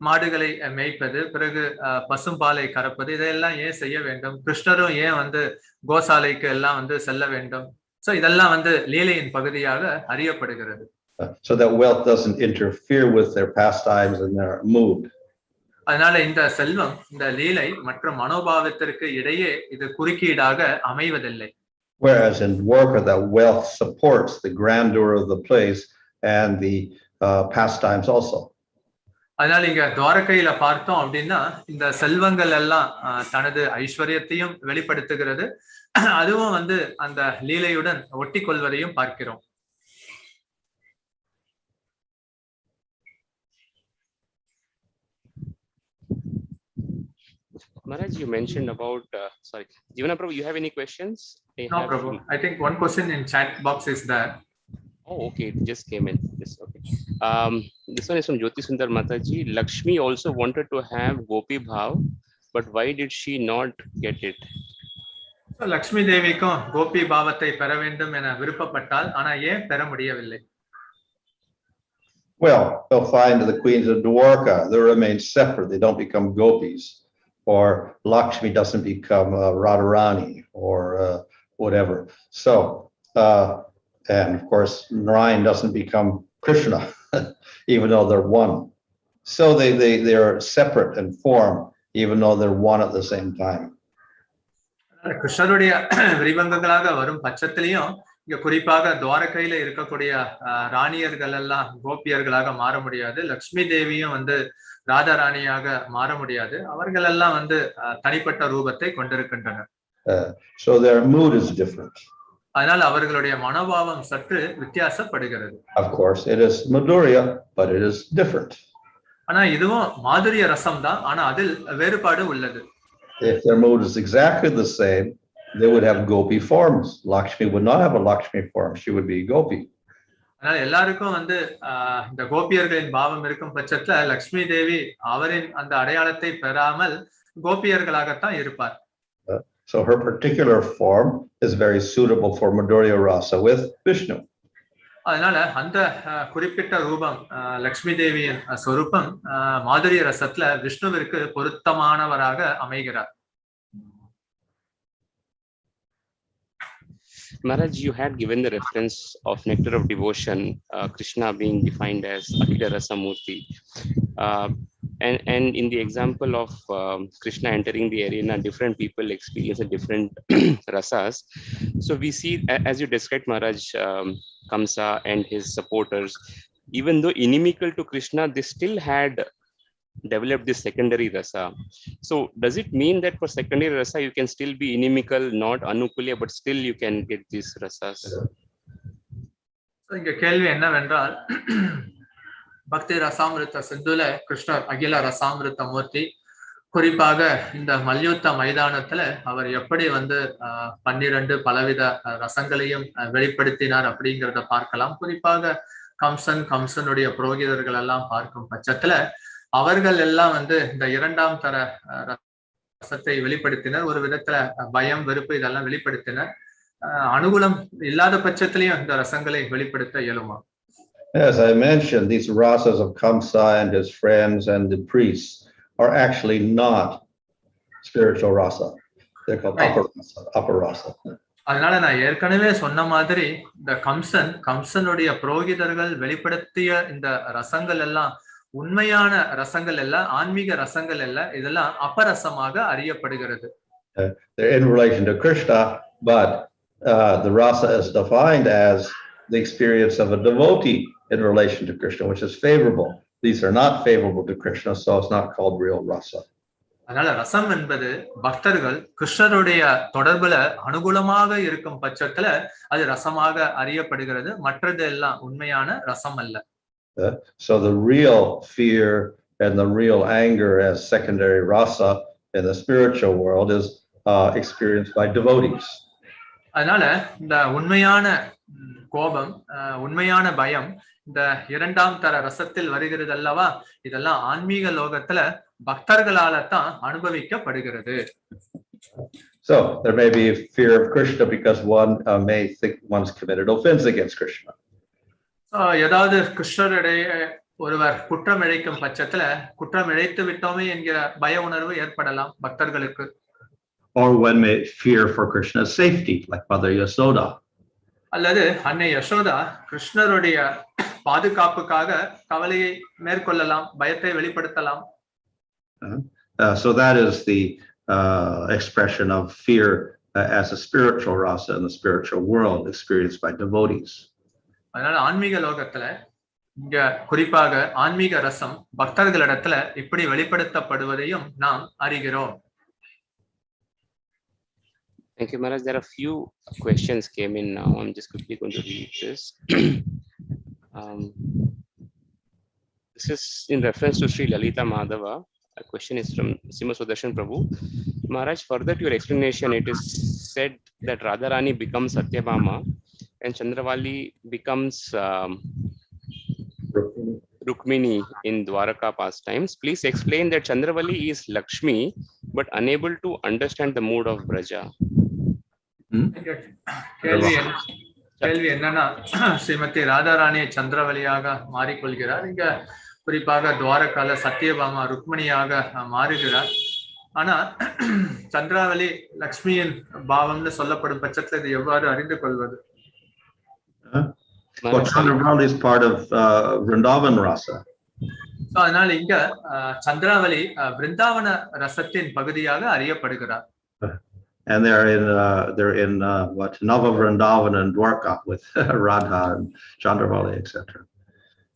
மாடுகளை மேய்ப்பது, பிறகு பசும்பாலை கறப்பது, இதெல்லாம் ஏன் செய்ய வேண்டும்? கிருஷ்ணரும் ஏன் கோசாலைக்கு எல்லாம் செல்ல வேண்டும்? சோ இதெல்லாம் லீலையின் பகுதியாக அறியப்படுகிறது. So that wealth doesn't interfere with their pastimes and their mood. அதனால இந்த செல்வம், இந்த லீலை மற்ற மனோபாவத்திற்கு இடையே இது குறுக்கீடாக அமைவதில்லை. Whereas in Dwarka, the wealth supports the grandeur of the place and the pastimes also. அதனால இங்க துவாரகையில பார்த்தோம் அப்படின்னா இந்த செல்வங்கள் எல்லாம் தனது ஐஸ்வர்யத்தையும் வெளிப்படுத்துகிறது, அதுவும் வந்து அந்த லீலையுடன் ஒட்டி கொள்வதையும் பார்க்கிறோம். Maharaj, you mentioned about sorry, Jivana Prabhu, you have any questions? No, Prabhu. I think one question in chat box is there. Oh, okay, it just came in. Yes, okay. This one is from Jyoti Sundar Mataji. Lakshmi also wanted to have Gopi Bhav, but why did she not get it? So Lakshmi Deviக்கும் Gopi பாவத்தை பெற வேண்டும் என விருப்பப்பட்டால், ஆனா ஏன் பெற முடியவில்லை? Well, they'll find the queens of Dwarka, they remain separate. They don't become gopis, or Lakshmi doesn't become Radharani or whatever. So, and of course, Narayan doesn't become Krishna, even though they're one. So they are separate in form, even though they're one at the same time. கிருஷ்ணருடைய விரிவங்கங்களாக வரும் பட்சத்திலையும் இங்க குறிப்பாக துவாரகையில இருக்கக்கூடிய ராணியர்கள் எல்லாம் கோபியர்களாக மாற முடியாது. லக்ஷ்மி தேவியும் வந்து ராதா ராணியாக மாற முடியாது. அவர்கள் எல்லாம் வந்து தனிப்பட்ட ரூபத்தை கொண்டிருக்கின்றனர். So their mood is different. அதனால அவர்களுடைய மனோபாவம் சற்று வித்தியாசப்படுகிறது. Of course, it is Madhurya, but it is different. ஆனா இதுவும் மாதுரிய ரசம் தான், ஆனா அதில் வேறுபாடு உள்ளது. If their mood is exactly the same, they would have gopi forms. Lakshmi would not have a Lakshmi form. She would be gopi. அதனால எல்லாருக்கும் வந்து இந்த கோபியர்களின் பாவம் இருக்கும் பட்சத்துல லக்ஷ்மி தேவி அவரின் அந்த அடையாளத்தை பெறாமல் கோபியர்களாகத்தான் இருப்பார். So her particular form is very suitable for Madhurya Rasa with Vishnu. அதனால அந்த குறிப்பிட்ட ரூபம் லக்ஷ்மி தேவியின் சொரூபம் மாதுரிய ரசத்துல விஷ்ணுவிற்கு பொருத்தமானவராக அமைகிறார். Maharaj, you had given the reference of nectar of devotion, Krishna being defined as Akhila Rasa Murti. And in the example of Krishna entering the arena, different people experience different rasas. So we see, as you described, Maharaj, Kamsa and his supporters, even though inimical to Krishna, they still had developed this secondary rasa. So does it mean that for secondary rasa you can still be inimical, not anukulya, but still you can get these rasas? So இங்க கேள்வி என்னவென்றால், பக்தி ரசாமிருத்த சிந்துல கிருஷ்ணர் அகில ரசாமிருத்த மூர்த்தி குறிப்பாக இந்த மல்யுத்த மைதானத்துல அவர் எப்படி வந்து 12 பலவித ரசங்களையும் வெளிப்படுத்தினார் அப்படிங்கிறத பார்க்கலாம். குறிப்பாக கம்சனுடைய புரோகிதர்கள் எல்லாம் பார்க்கும் பட்சத்துல அவர்கள் எல்லாம் வந்து இந்த 2ஆம் தர ரசத்தை வெளிப்படுத்தினர். ஒரு விதத்துல பயம், வெறுப்பு இதெல்லாம் வெளிப்படுத்தினர். அனுகூலம் இல்லாத பட்சத்திலையும் இந்த ரசங்களை வெளிப்படுத்த இயலுமா? As I mentioned, these rasas of Kamsa and his friends and the priests are actually not spiritual rasa. They're called upper rasa. அதனால நான் ஏற்கனவே சொன்ன மாதிரி இந்த கம்சனுடைய புரோகிதர்கள் வெளிப்படுத்திய இந்த ரசங்கள் எல்லாம் உண்மையான ரசங்கள் அல்ல, ஆன்மீக ரசங்கள் அல்ல. இதெல்லாம் அபரசமாக அறியப்படுகிறது. They're in relation to Krishna, but the rasa is defined as the experience of a devotee in relation to Krishna, which is favorable. These are not favorable to Krishna, so it's not called real rasa. அதனால ரசம் என்பது பக்தர்கள் கிருஷ்ணருடைய தொடர்புல அனுகூலமாக இருக்கும் பட்சத்துல அது ரசமாக அறியப்படுகிறது. மற்றது எல்லாம் உண்மையான ரசம் அல்ல. So the real fear and the real anger as secondary rasa in the spiritual world is experienced by devotees. அதனால இந்த உண்மையான கோபம், உண்மையான பயம் இந்த 2ஆம் தர ரசத்தில் வருகிறது அல்லவா, இதெல்லாம் ஆன்மீக லோகத்துல பக்தர்களால தான் அனுபவிக்கப்படுகிறது. So there may be fear of Krishna because one may think one's committed offense against Krishna. ஏதாவது கிருஷ்ணருடைய ஒருவர் குற்றம் இழைக்கும் பட்சத்துல குற்றம் இழைத்து விட்டோமே என்கிற பய உணர்வு ஏற்படலாம் பக்தர்களுக்கு. Or one may fear for Krishna's safety, like Mother Yasoda. அல்லது அன்னை யசோதா கிருஷ்ணருடைய பாதுகாப்புக்காக கவலையை மேற்கொள்ளலாம், பயத்தை வெளிப்படுத்தலாம். So that is the expression of fear as a spiritual rasa in the spiritual world experienced by devotees. அதனால ஆன்மீக லோகத்துல இங்க குறிப்பாக ஆன்மீக ரசம் பக்தர்களிடத்துல இப்படி வெளிப்படுத்தப்படுவதையும் நாம் அறிகிறோம். Thank you, Maharaj. There are a few questions came in now. I'm just quickly going to read this. This is in reference to Sri Lalita Madhava. A question is from Sima Sudarshan Prabhu. Maharaj, further to your explanation, it is said that Radharani becomes Satyabhama and Chandravali becomes Rukmini in Dwaraka pastimes. Please explain that Chandravali is Lakshmi but unable to understand the mood of Braja. கேள்வி என்னன்னா, ஸ்ரீமதி ராதாராணி சந்திரவலியாக மாறிக்கொள்கிறார். இங்க குறிப்பாக துவாரகால சத்யபாமா ருக்மணியாக மாறுகிறார். ஆனா சந்திராவளி லக்ஷ்மியின் பாவம்னு சொல்லப்படும் பட்சத்துல இது எவ்வாறு அறிந்து கொள்வது? Chandravali is part of Vrindavan rasa. அதனால இங்க சந்திராவளி விருந்தாவன ரசத்தின் பகுதியாக அறியப்படுகிறார். And they're in what Nava Vrindavan and Dwarka with Radha and Chandravali, etc.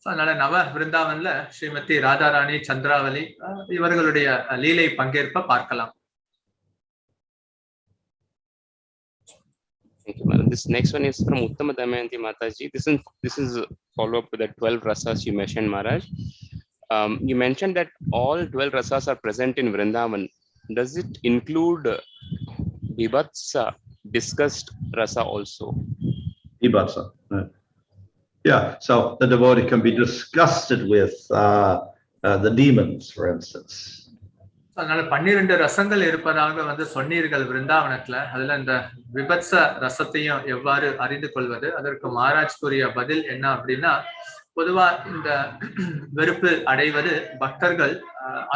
அதனால நவ விருந்தாவன்ல ஸ்ரீமதி ராதாராணி சந்திராவலி இவர்களுடைய லீலை பங்கேற்ப பார்க்கலாம். Thank you, Madam. This next one is from Uttama Damayanti Mataji. This is follow up with the 12 rasas you mentioned, Maharaj. You mentioned that all 12 rasas are present in Vrindavan. Does it include Bibhatsa, discussed rasa also? Bibhatsa. Yeah, so the devotee can be disgusted with the demons, for instance. அதனால 12 ரசங்கள் இருப்பதாக வந்து சொன்னீர்கள் விருந்தாவனத்துல. அதுல இந்த விபத்ச ரசத்தையும் எவ்வாறு அறிந்து கொள்வது? அதற்கு மகாராஜ் கூறிய பதில் என்ன அப்படின்னா, பொதுவா இந்த வெறுப்பு அடைவது பக்தர்கள்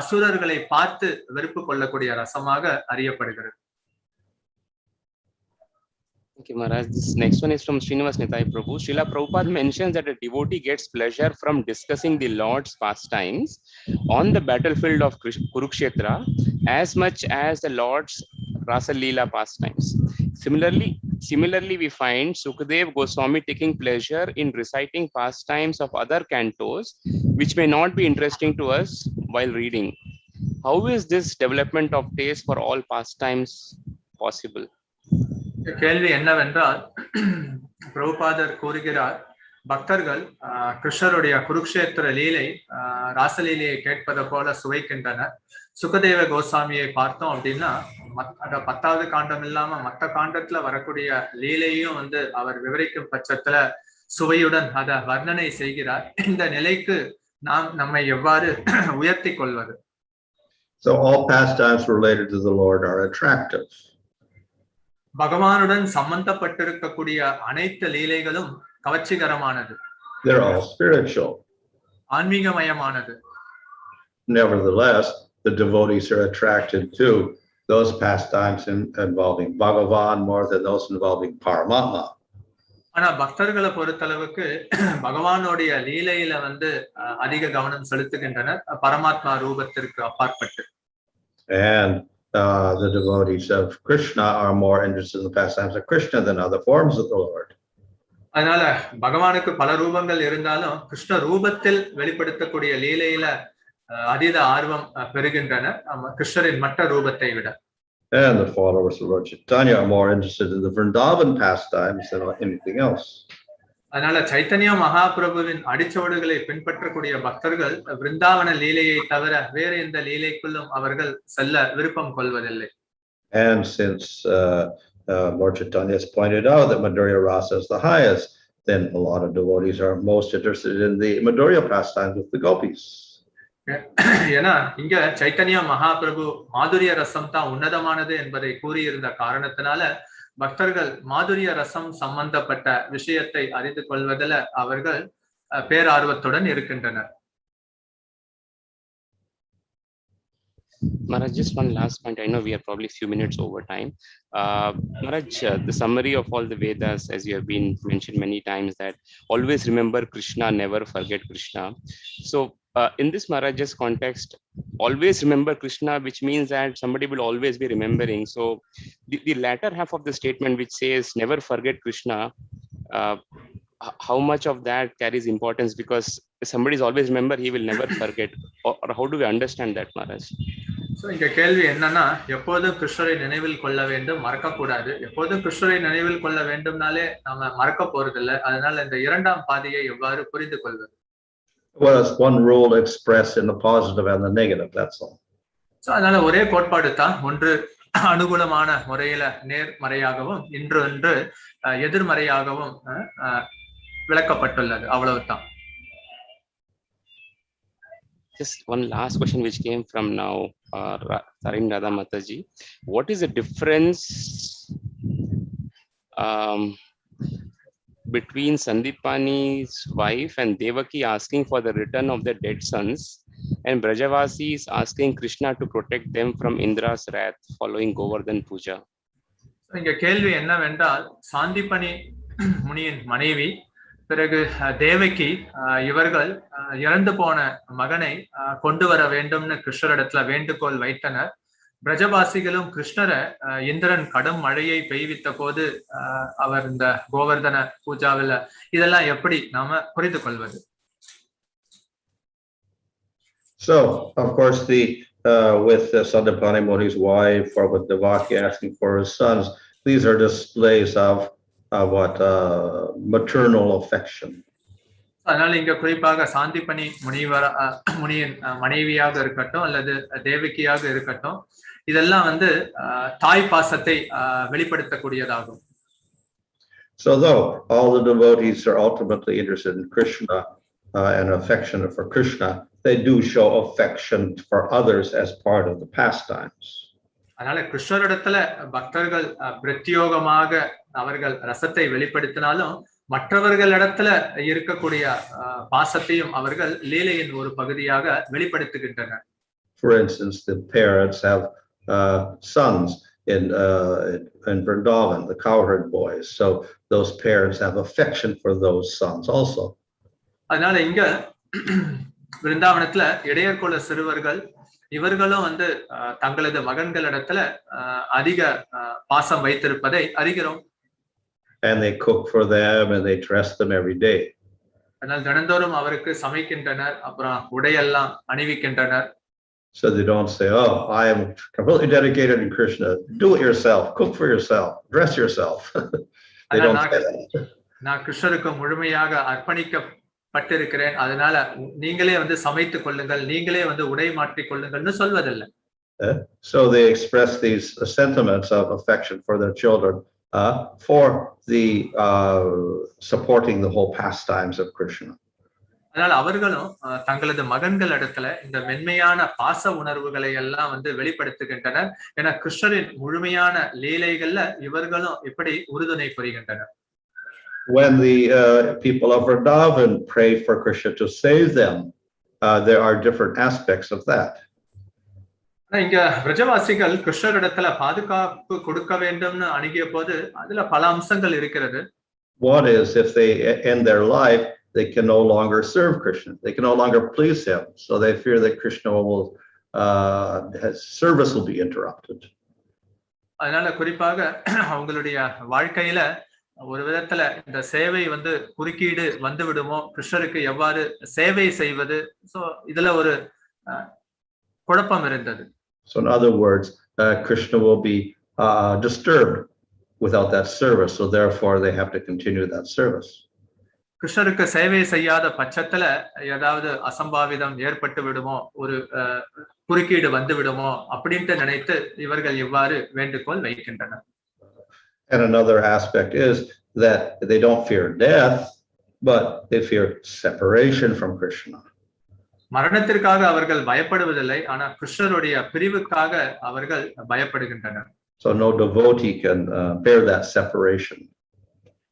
அசுரர்களை பார்த்து வெறுப்பு கொள்ளக்கூடிய ரசமாக அறியப்படுகிறது. Thank you, Maharaj. This next one is from Srinivas Nitai Prabhu. Srila Prabhupada mentions that a devotee gets pleasure from discussing the Lord's pastimes on the battlefield of Kurukshetra as much as the Lord's Rasa Lila pastimes. Similarly, we find Sukadev Goswami taking pleasure in reciting pastimes of other cantos, which may not be interesting to us while reading. How is this development of taste for all pastimes possible? கேள்வி என்னவென்றால், பிரபுபாதர் கூறுகிறார், பக்தர்கள் கிருஷ்ணருடைய குருக்ஷேத்திர லீலை ராசலீலையை கேட்பதை போல சுவைக்கின்றனர். சுகதேவ கோஸ்வாமியை பார்த்தோம் அப்படின்னா 10வது காண்டம் இல்லாம மற்ற காண்டத்துல வரக்கூடிய லீலையும் வந்து அவர் விவரிக்கும் பட்சத்துல சுவையுடன் அதை வர்ணனை செய்கிறார். இந்த நிலைக்கு நாம் நம்மை எவ்வாறு உயர்த்தி கொள்வது? So all pastimes related to the Lord are attractive. பகவானுடன் சம்பந்தப்பட்டிருக்கக்கூடிய அனைத்து லீலைகளும் கவர்ச்சிகரமானது. They're all spiritual. ஆன்மீகமயமானது. Nevertheless, the devotees are attracted to those pastimes involving Bhagavan more than those involving Paramatma. ஆனா பக்தர்களை பொறுத்தளவுக்கு பகவானுடைய லீலையில வந்து அதிக கவனம் செலுத்துகின்றனர், பரமாத்மா ரூபத்திற்கு அப்பாற்பட்டு. And the devotees of Krishna are more interested in the pastimes of Krishna than other forms of the Lord. அதனால பகவானுக்கு பல ரூபங்கள் இருந்தாலும் கிருஷ்ண ரூபத்தில் வெளிப்படுத்தக்கூடிய லீலையில அதீத ஆர்வம் பெறுகின்றனர் கிருஷ்ணரின் மற்ற ரூபத்தை விட. And the followers of Lord Chaitanya are more interested in the Vrindavan pastimes than anything else. அதனால சைத்தன்ய மகாபிரபுவின் அடிச்சுவடுகளை பின்பற்றக்கூடிய பக்தர்கள் விருந்தாவன லீலையை தவிர வேறு எந்த லீலைக்குள்ளும் அவர்கள் செல்ல விருப்பம் கொள்வதில்லை. And since Lord Chaitanya has pointed out that Madhurya Rasa is the highest, then a lot of devotees are most interested in the Madhurya pastimes with the gopis. ஏன்னா இங்க சைத்தன்ய மகாபிரபு மாதுரிய ரசம் தான் உன்னதமானது என்பதை கூறியிருந்த காரணத்தினால பக்தர்கள் மாதுரிய ரசம் சம்பந்தப்பட்ட விஷயத்தை அறிந்து கொள்வதில் அவர்கள் பேரார்வத்துடன் இருக்கின்றனர். Maharaj, just one last point. I know we are probably a few minutes over time. Maharaj, the summary of all the Vedas, as you have been mentioned many times, that always remember Krishna, never forget Krishna. So in this Maharaj's context, always remember Krishna, which means that somebody will always be remembering. So the latter half of the statement, which says never forget Krishna, how much of that carries importance? Because somebody is always remember, he will never forget. Or how do we understand that, Maharaj? So இங்க கேள்வி என்னன்னா, எப்போதும் கிருஷ்ணரை நினைவில் கொள்ள வேண்டும், மறக்க கூடாது. எப்போதும் கிருஷ்ணரை நினைவில் கொள்ள வேண்டும்னாலே நாம மறக்க போறதில்லை. அதனால இந்த இரண்டாம் பாதையை எவ்வாறு புரிந்து கொள்வது? Well, it's one rule expressed in the positive and the negative, that's all. So அதனால ஒரே கோட்பாடு தான், ஒன்று அனுகூலமான முறையில நேர்மறையாகவும் இன்று எதிர்மறையாகவும் விளக்கப்பட்டுள்ளது, அவ்வளவுதான். Just one last question which came from now Tarin Radha Mataji. What is the difference between Sandipani's wife and Devaki asking for the return of their dead sons and Brajavasis asking Krishna to protect them from Indra's wrath following Govardhan Puja? இங்க கேள்வி என்னவென்றால், சாந்திப்பனி முனியின் மனைவி பிறகு தேவகி இவர்கள் இறந்து போன மகனை கொண்டு வர வேண்டும்னு கிருஷ்ணரிடத்துல வேண்டுகோள் வைத்தனர். பிரஜபாசிகளும் கிருஷ்ணரை இந்திரன் கடும் மழையை பெய்வித்த போது அவர் இந்த கோவர்தன பூஜாவில் இதெல்லாம் எப்படி நாம புரிந்து கொள்வது? So, of course, with Sandipani Muni's wife or with Devaki asking for his sons, these are displays of maternal affection. அதனால இங்க குறிப்பாக சாந்திப்பனி முனியின் மனைவியாக இருக்கட்டும் அல்லது தேவகியாக இருக்கட்டும், இதெல்லாம் தாய் பாசத்தை வெளிப்படுத்தக்கூடியதாகும். So though all the devotees are ultimately interested in Krishna and affectionate for Krishna, they do show affection for others as part of the pastimes. அதனால கிருஷ்ணரிடத்துல பக்தர்கள் பிரத்யோகமாக அவர்கள் ரசத்தை வெளிப்படுத்தினாலும் மற்றவர்களிடத்துல இருக்கக்கூடிய பாசத்தையும் அவர்கள் லீலையின் ஒரு பகுதியாக வெளிப்படுத்துகின்றனர். For instance, the parents have sons in Vrindavan, the cowherd boys. So those parents have affection for those sons also. அதனால இங்க விருந்தாவனத்துல இடையர்குல சிறுவர்கள் இவர்களும் தங்களது மகன்களிடத்துல அதிக பாசம் வைத்திருப்பதை அறிகிறோம். And they cook for them and they dress them every day. அதனால் தினந்தோறும் அவருக்கு சமைக்கின்றனர், அப்புறம் உடையெல்லாம் அணிவிக்கின்றனர். So they don't say, "Oh, I am completely dedicated to Krishna. Do it yourself. Cook for yourself. Dress yourself." They don't say that. நான் கிருஷ்ணருக்கு முழுமையாக அர்ப்பணிக்கப்பட்டிருக்கிறேன், அதனால நீங்களே சமைத்துக் கொள்ளுங்கள், நீங்களே உடை மாற்றிக் கொள்ளுங்கள்னு சொல்வதில்லை. So they express these sentiments of affection for their children for the supporting the whole pastimes of Krishna. அதனால அவர்களும் தங்களது மகன்களிடத்துல இந்த மென்மையான பாச உணர்வுகளை எல்லாம் வெளிப்படுத்துகின்றனர். ஏன்னா கிருஷ்ணரின் முழுமையான லீலைகள்ல இவர்களும் இப்படி உறுதுணை புரிகின்றனர். When the people of Vrindavan pray for Krishna to save them, there are different aspects of that. இங்க பிரஜவாசிகள் கிருஷ்ணரிடத்துல பாதுகாப்பு கொடுக்க வேண்டும்னு அணுகிய போது அதுல பல அம்சங்கள் இருக்கிறது. One is if they end their life, they can no longer serve Krishna. They can no longer please him. So they fear that Krishna will, his service will be interrupted. அதனால குறிப்பாக அவங்களுடைய வாழ்க்கையில ஒரு விதத்துல இந்த சேவை குறுக்கீடு வந்து விடுமோ, கிருஷ்ணருக்கு எவ்வாறு சேவை செய்வது, சோ இதுல ஒரு குழப்பம் இருந்தது. So in other words, Krishna will be disturbed without that service. So therefore they have to continue that service. கிருஷ்ணருக்கு சேவை செய்யாத பட்சத்துல ஏதாவது அசம்பாவிதம் ஏற்பட்டு விடுமோ, ஒரு குறுக்கீடு வந்து விடுமோ அப்படின்ட்டு நினைத்து இவர்கள் இவ்வாறு வேண்டுகோள் வைக்கின்றனர். And another aspect is that they don't fear death, but they fear separation from Krishna. மரணத்திற்காக அவர்கள் பயப்படுவதில்லை, ஆனா கிருஷ்ணருடைய பிரிவுக்காக அவர்கள் பயப்படுகின்றனர். So no devotee can bear that separation.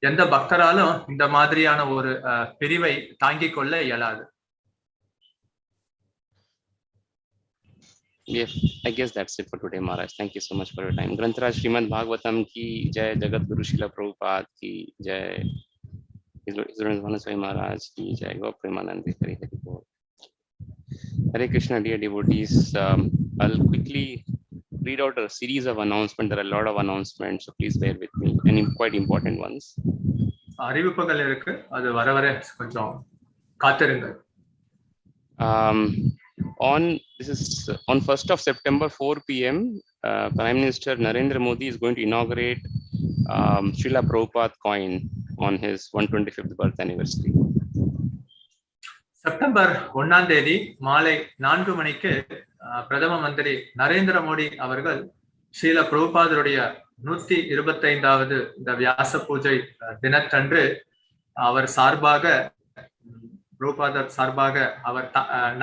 எந்த பக்தராலும் இந்த மாதிரியான ஒரு பிரிவை தாங்கிக் கொள்ள இயலாது. Yes, I guess that's it for today, Maharaj. Thank you so much for your time. Grantaraj Srimad Bhagavatam ki jai, Jagat Guru Srila Prabhupada ki jai, His Bhanu Swami Maharaj ki jai, Go Premanand Hari Hari Bol. Hare Krishna, dear devotees. I'll quickly read out a series of announcements. There are a lot of announcements, so please bear with me, and quite important ones. அறிவிப்புகள் இருக்கு, அது வர வர கொஞ்சம் காத்திருங்க. This is on 1st of September, 4 p.m. Prime Minister Narendra Modi is going to inaugurate Srila Prabhupada coin on his 125th birth anniversary. September 1ஆம் தேதி மாலை 4 மணிக்கு பிரதம மந்திரி நரேந்திர மோடி அவர்கள் ஸ்ரீல பிரபுபாதருடைய 125வது இந்த வியாச பூஜை தினத்தன்று அவர் சார்பாக பிரபுபாதர் சார்பாக அவர்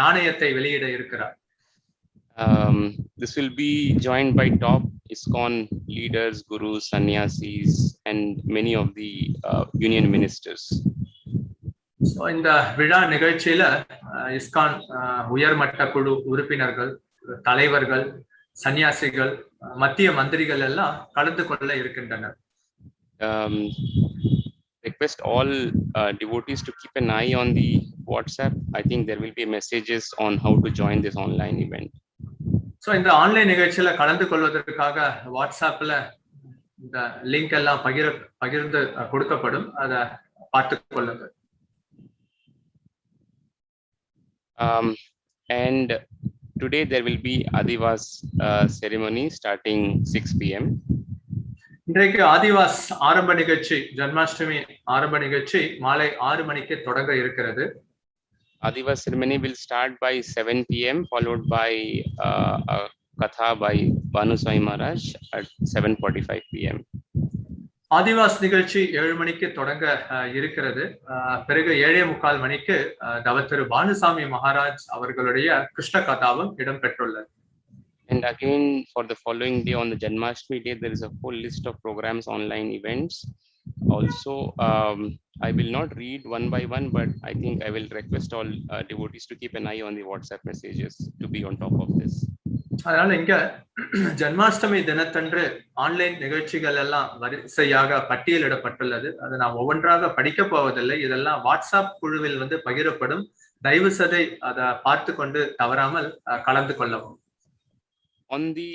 நாணயத்தை வெளியிட இருக்கிறார். This will be joined by top ISKCON leaders, gurus, sannyasis, and many of the union ministers. So இந்த விழா நிகழ்ச்சியில இஸ்கான் உயர்மட்ட குழு உறுப்பினர்கள், தலைவர்கள், சன்னியாசிகள், மத்திய மந்திரிகள் எல்லாம் கலந்து கொள்ள இருக்கின்றனர். Request all devotees to keep an eye on the WhatsApp. I think there will be messages on how to join this online event. So இந்த ஆன்லைன் நிகழ்ச்சியில கலந்து கொள்வதற்காக வாட்ஸ்அப்ல இந்த லிங்க் எல்லாம் பகிர்ந்து கொடுக்கப்படும், அதை பார்த்துக் கொள்ளுங்கள். And today there will be Adivas ceremony starting 6 p.m. இன்றைக்கு ஆதிவாஸ் ஆரம்ப நிகழ்ச்சி, ஜன்மாஷ்டமி ஆரம்ப நிகழ்ச்சி மாலை 6 மணிக்கு தொடங்க இருக்கிறது. Adivas ceremony will start by 7 p.m. followed by a katha by Bhanu Swami Maharaj at 7:45 p.m. ஆதிவாஸ் நிகழ்ச்சி 7 மணிக்கு தொடங்க இருக்கிறது. பிறகு 7:45 மணிக்கு தவத்திரு பானுசாமி மகாராஜ் அவர்களுடைய கிருஷ்ண கதாவும் இடம்பெற்றுள்ளது. And again, for the following day, on the Janmashtami day, there is a whole list of programs, online events. Also, I will not read one by one, but I think I will request all devotees to keep an eye on the WhatsApp messages to be on top of this. அதனால இங்க ஜன்மாஷ்டமி தினத்தன்று online நிகழ்ச்சிகள் எல்லாம் வரிசையாக பட்டியலிடப்பட்டுள்ளது. அதை நாம் ஒவ்வொன்றாக படிக்க போவதில்லை, இதெல்லாம் வாட்ஸ்அப் குழுவில் பகிரப்படும். தயவு செய்து அதை பார்த்து கொண்டு தவறாமல் கலந்து கொள்ளவும். On the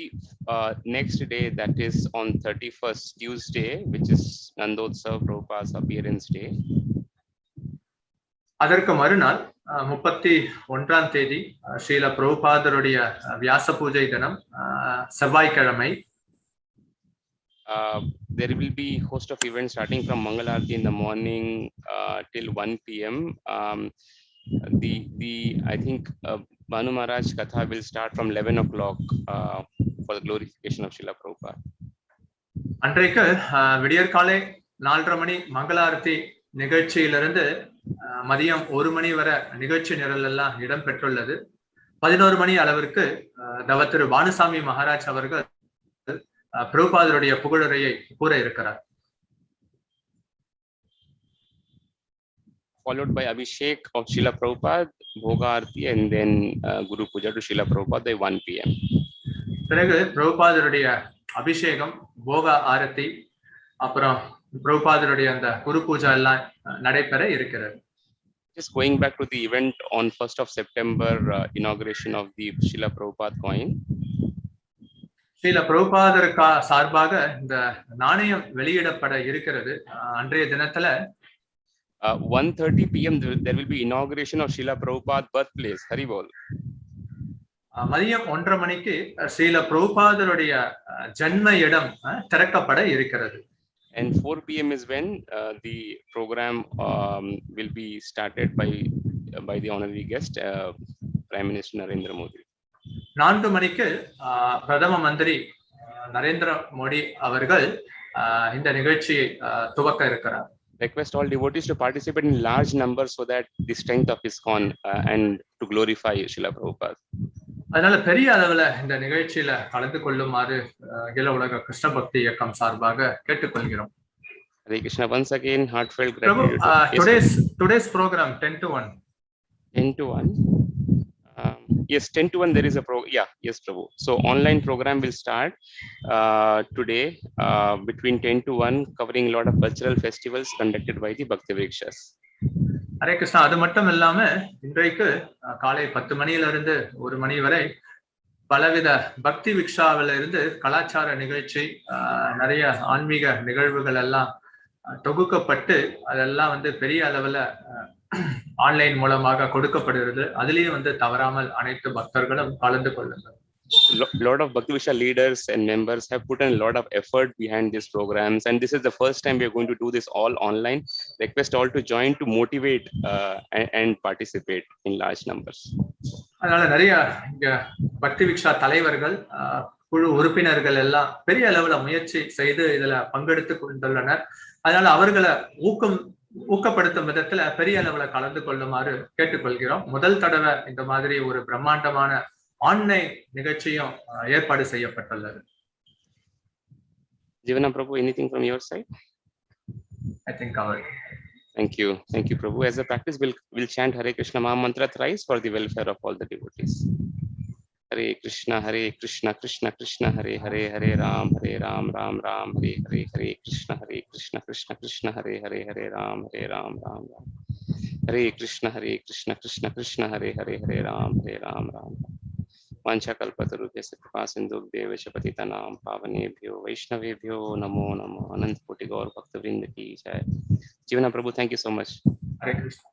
next day, that is on 31st Tuesday, which is Nandotsav Prabhupada's appearance day. அதற்கு மறுநாள் 31ஆம் தேதி ஸ்ரீல பிரபுபாதருடைய வியாச பூஜை தினம், செவ்வாய்க்கிழமை. There will be host of events starting from Mangalarti in the morning till 1 p.m. I think Bhanu Maharaj Katha will start from 11 o'clock for the glorification of Srila Prabhupada. அன்றைக்கு விடியற்காலை 4:30 மணி மங்களாரத்தி நிகழ்ச்சியிலிருந்து மதியம் 1 மணி வரை நிகழ்ச்சி நிரல் எல்லாம் இடம்பெற்றுள்ளது. 11 மணி அளவிற்கு தவத்திரு பானுசாமி மகாராஜ் அவர்கள் பிரபுபாதருடைய புகழுரையை கூற இருக்கிறார். Followed by Abhishek of Srila Prabhupada, Bhoga Arti, and then Guru Puja to Srila Prabhupada by 1 p.m. பிறகு பிரபுபாதருடைய அபிஷேகம், போக ஆரத்தி, அப்புறம் பிரபுபாதருடைய அந்த குரு பூஜா எல்லாம் நடைபெற இருக்கிறது. Just going back to the event on 1st of September, inauguration of the Srila Prabhupada coin. Srila பிரபுபாதருக்கு சார்பாக இந்த நாணயம் வெளியிடப்பட இருக்கிறது. அன்றைய தினத்துல 1:30 p.m. there will be inauguration of Srila Prabhupada birthplace. Hari Bol. மதியம் 1:30 மணிக்கு ஸ்ரீல பிரபுபாதருடைய ஜன்ம இடம் திறக்கப்பட இருக்கிறது. And 4 p.m. is when the program will be started by the honorary guest, Prime Minister Narendra Modi. 4 மணிக்கு பிரதம மந்திரி நரேந்திர மோடி அவர்கள் இந்த நிகழ்ச்சியை துவக்க இருக்கிறார். Request all devotees to participate in large numbers so that the strength of ISKCON and to glorify Srila Prabhupada. அதனால பெரிய அளவுல இந்த நிகழ்ச்சியில கலந்து கொள்ளுமாறு அகில உலக கிருஷ்ண பக்தி இயக்கம் சார்பாக கேட்டுக்கொள்கிறோம். Hare Krishna, once again heartfelt gratitude. Today's program 10 to 1. 10 to 1. Yes, 10 to 1 there is a yes Prabhu. So online program will start today between 10 to 1, covering a lot of cultural festivals conducted by the Bhakti Vrikshas. Hare Krishna. அது மட்டும் இல்லாம இன்றைக்கு காலை 10 மணியிலிருந்து 1 மணி வரை பலவித பக்தி விக்ஷாவில இருந்து கலாச்சார நிகழ்ச்சி, நிறைய ஆன்மீக நிகழ்வுகள் எல்லாம் தொகுக்கப்பட்டு அதெல்லாம் வந்து பெரிய அளவுல ஆன்லைன் மூலமாக கொடுக்கப்படுகிறது. அதுலயும் வந்து தவறாமல் அனைத்து பக்தர்களும் கலந்து கொள்ளுங்கள். Lot of Bhakti Viksha leaders and members have put in a lot of effort behind these programs, and this is the first time we are going to do this all online. Request all to join to motivate and participate in large numbers. அதனால நிறைய இங்க பக்தி விக்ஷா தலைவர்கள், குழு உறுப்பினர்கள் எல்லாம் பெரிய அளவுல முயற்சி செய்து இதுல பங்கெடுத்து கொண்டுள்ளனர். அதனால அவர்களை ஊக்கப்படுத்தும் விதத்துல பெரிய அளவுல கலந்து கொள்ளுமாறு கேட்டுக்கொள்கிறோம். முதல் தடவை இந்த மாதிரி ஒரு பிரம்மாண்டமான ஆன்லைன் நிகழ்ச்சியும் ஏற்பாடு செய்யப்பட்டுள்ளது. Jivana Prabhu, anything from your side? I think covered. Thank you, Prabhu. As a practice, we'll chant Hare Krishna Maha Mantra thrice for the welfare of all the devotees. Hare Krishna Krishna Krishna Hare Hare, Hare Ram Ram Ram Hare Hare, Hare Krishna Krishna Krishna Hare Hare, Hare Ram Ram Ram. Hare Krishna Krishna Krishna Hare Hare, Hare Ram Ram. वांछा कल्पतरुभ्यश्च कृपा सिन्धुभ्यैव च पतितानां पावनेभ्यो वैष्णवेभ्यो नमो नमः। अनंत कोटि गौर भक्तवृंद की जय। जीवना प्रभु, thank you so much. Hare Krishna.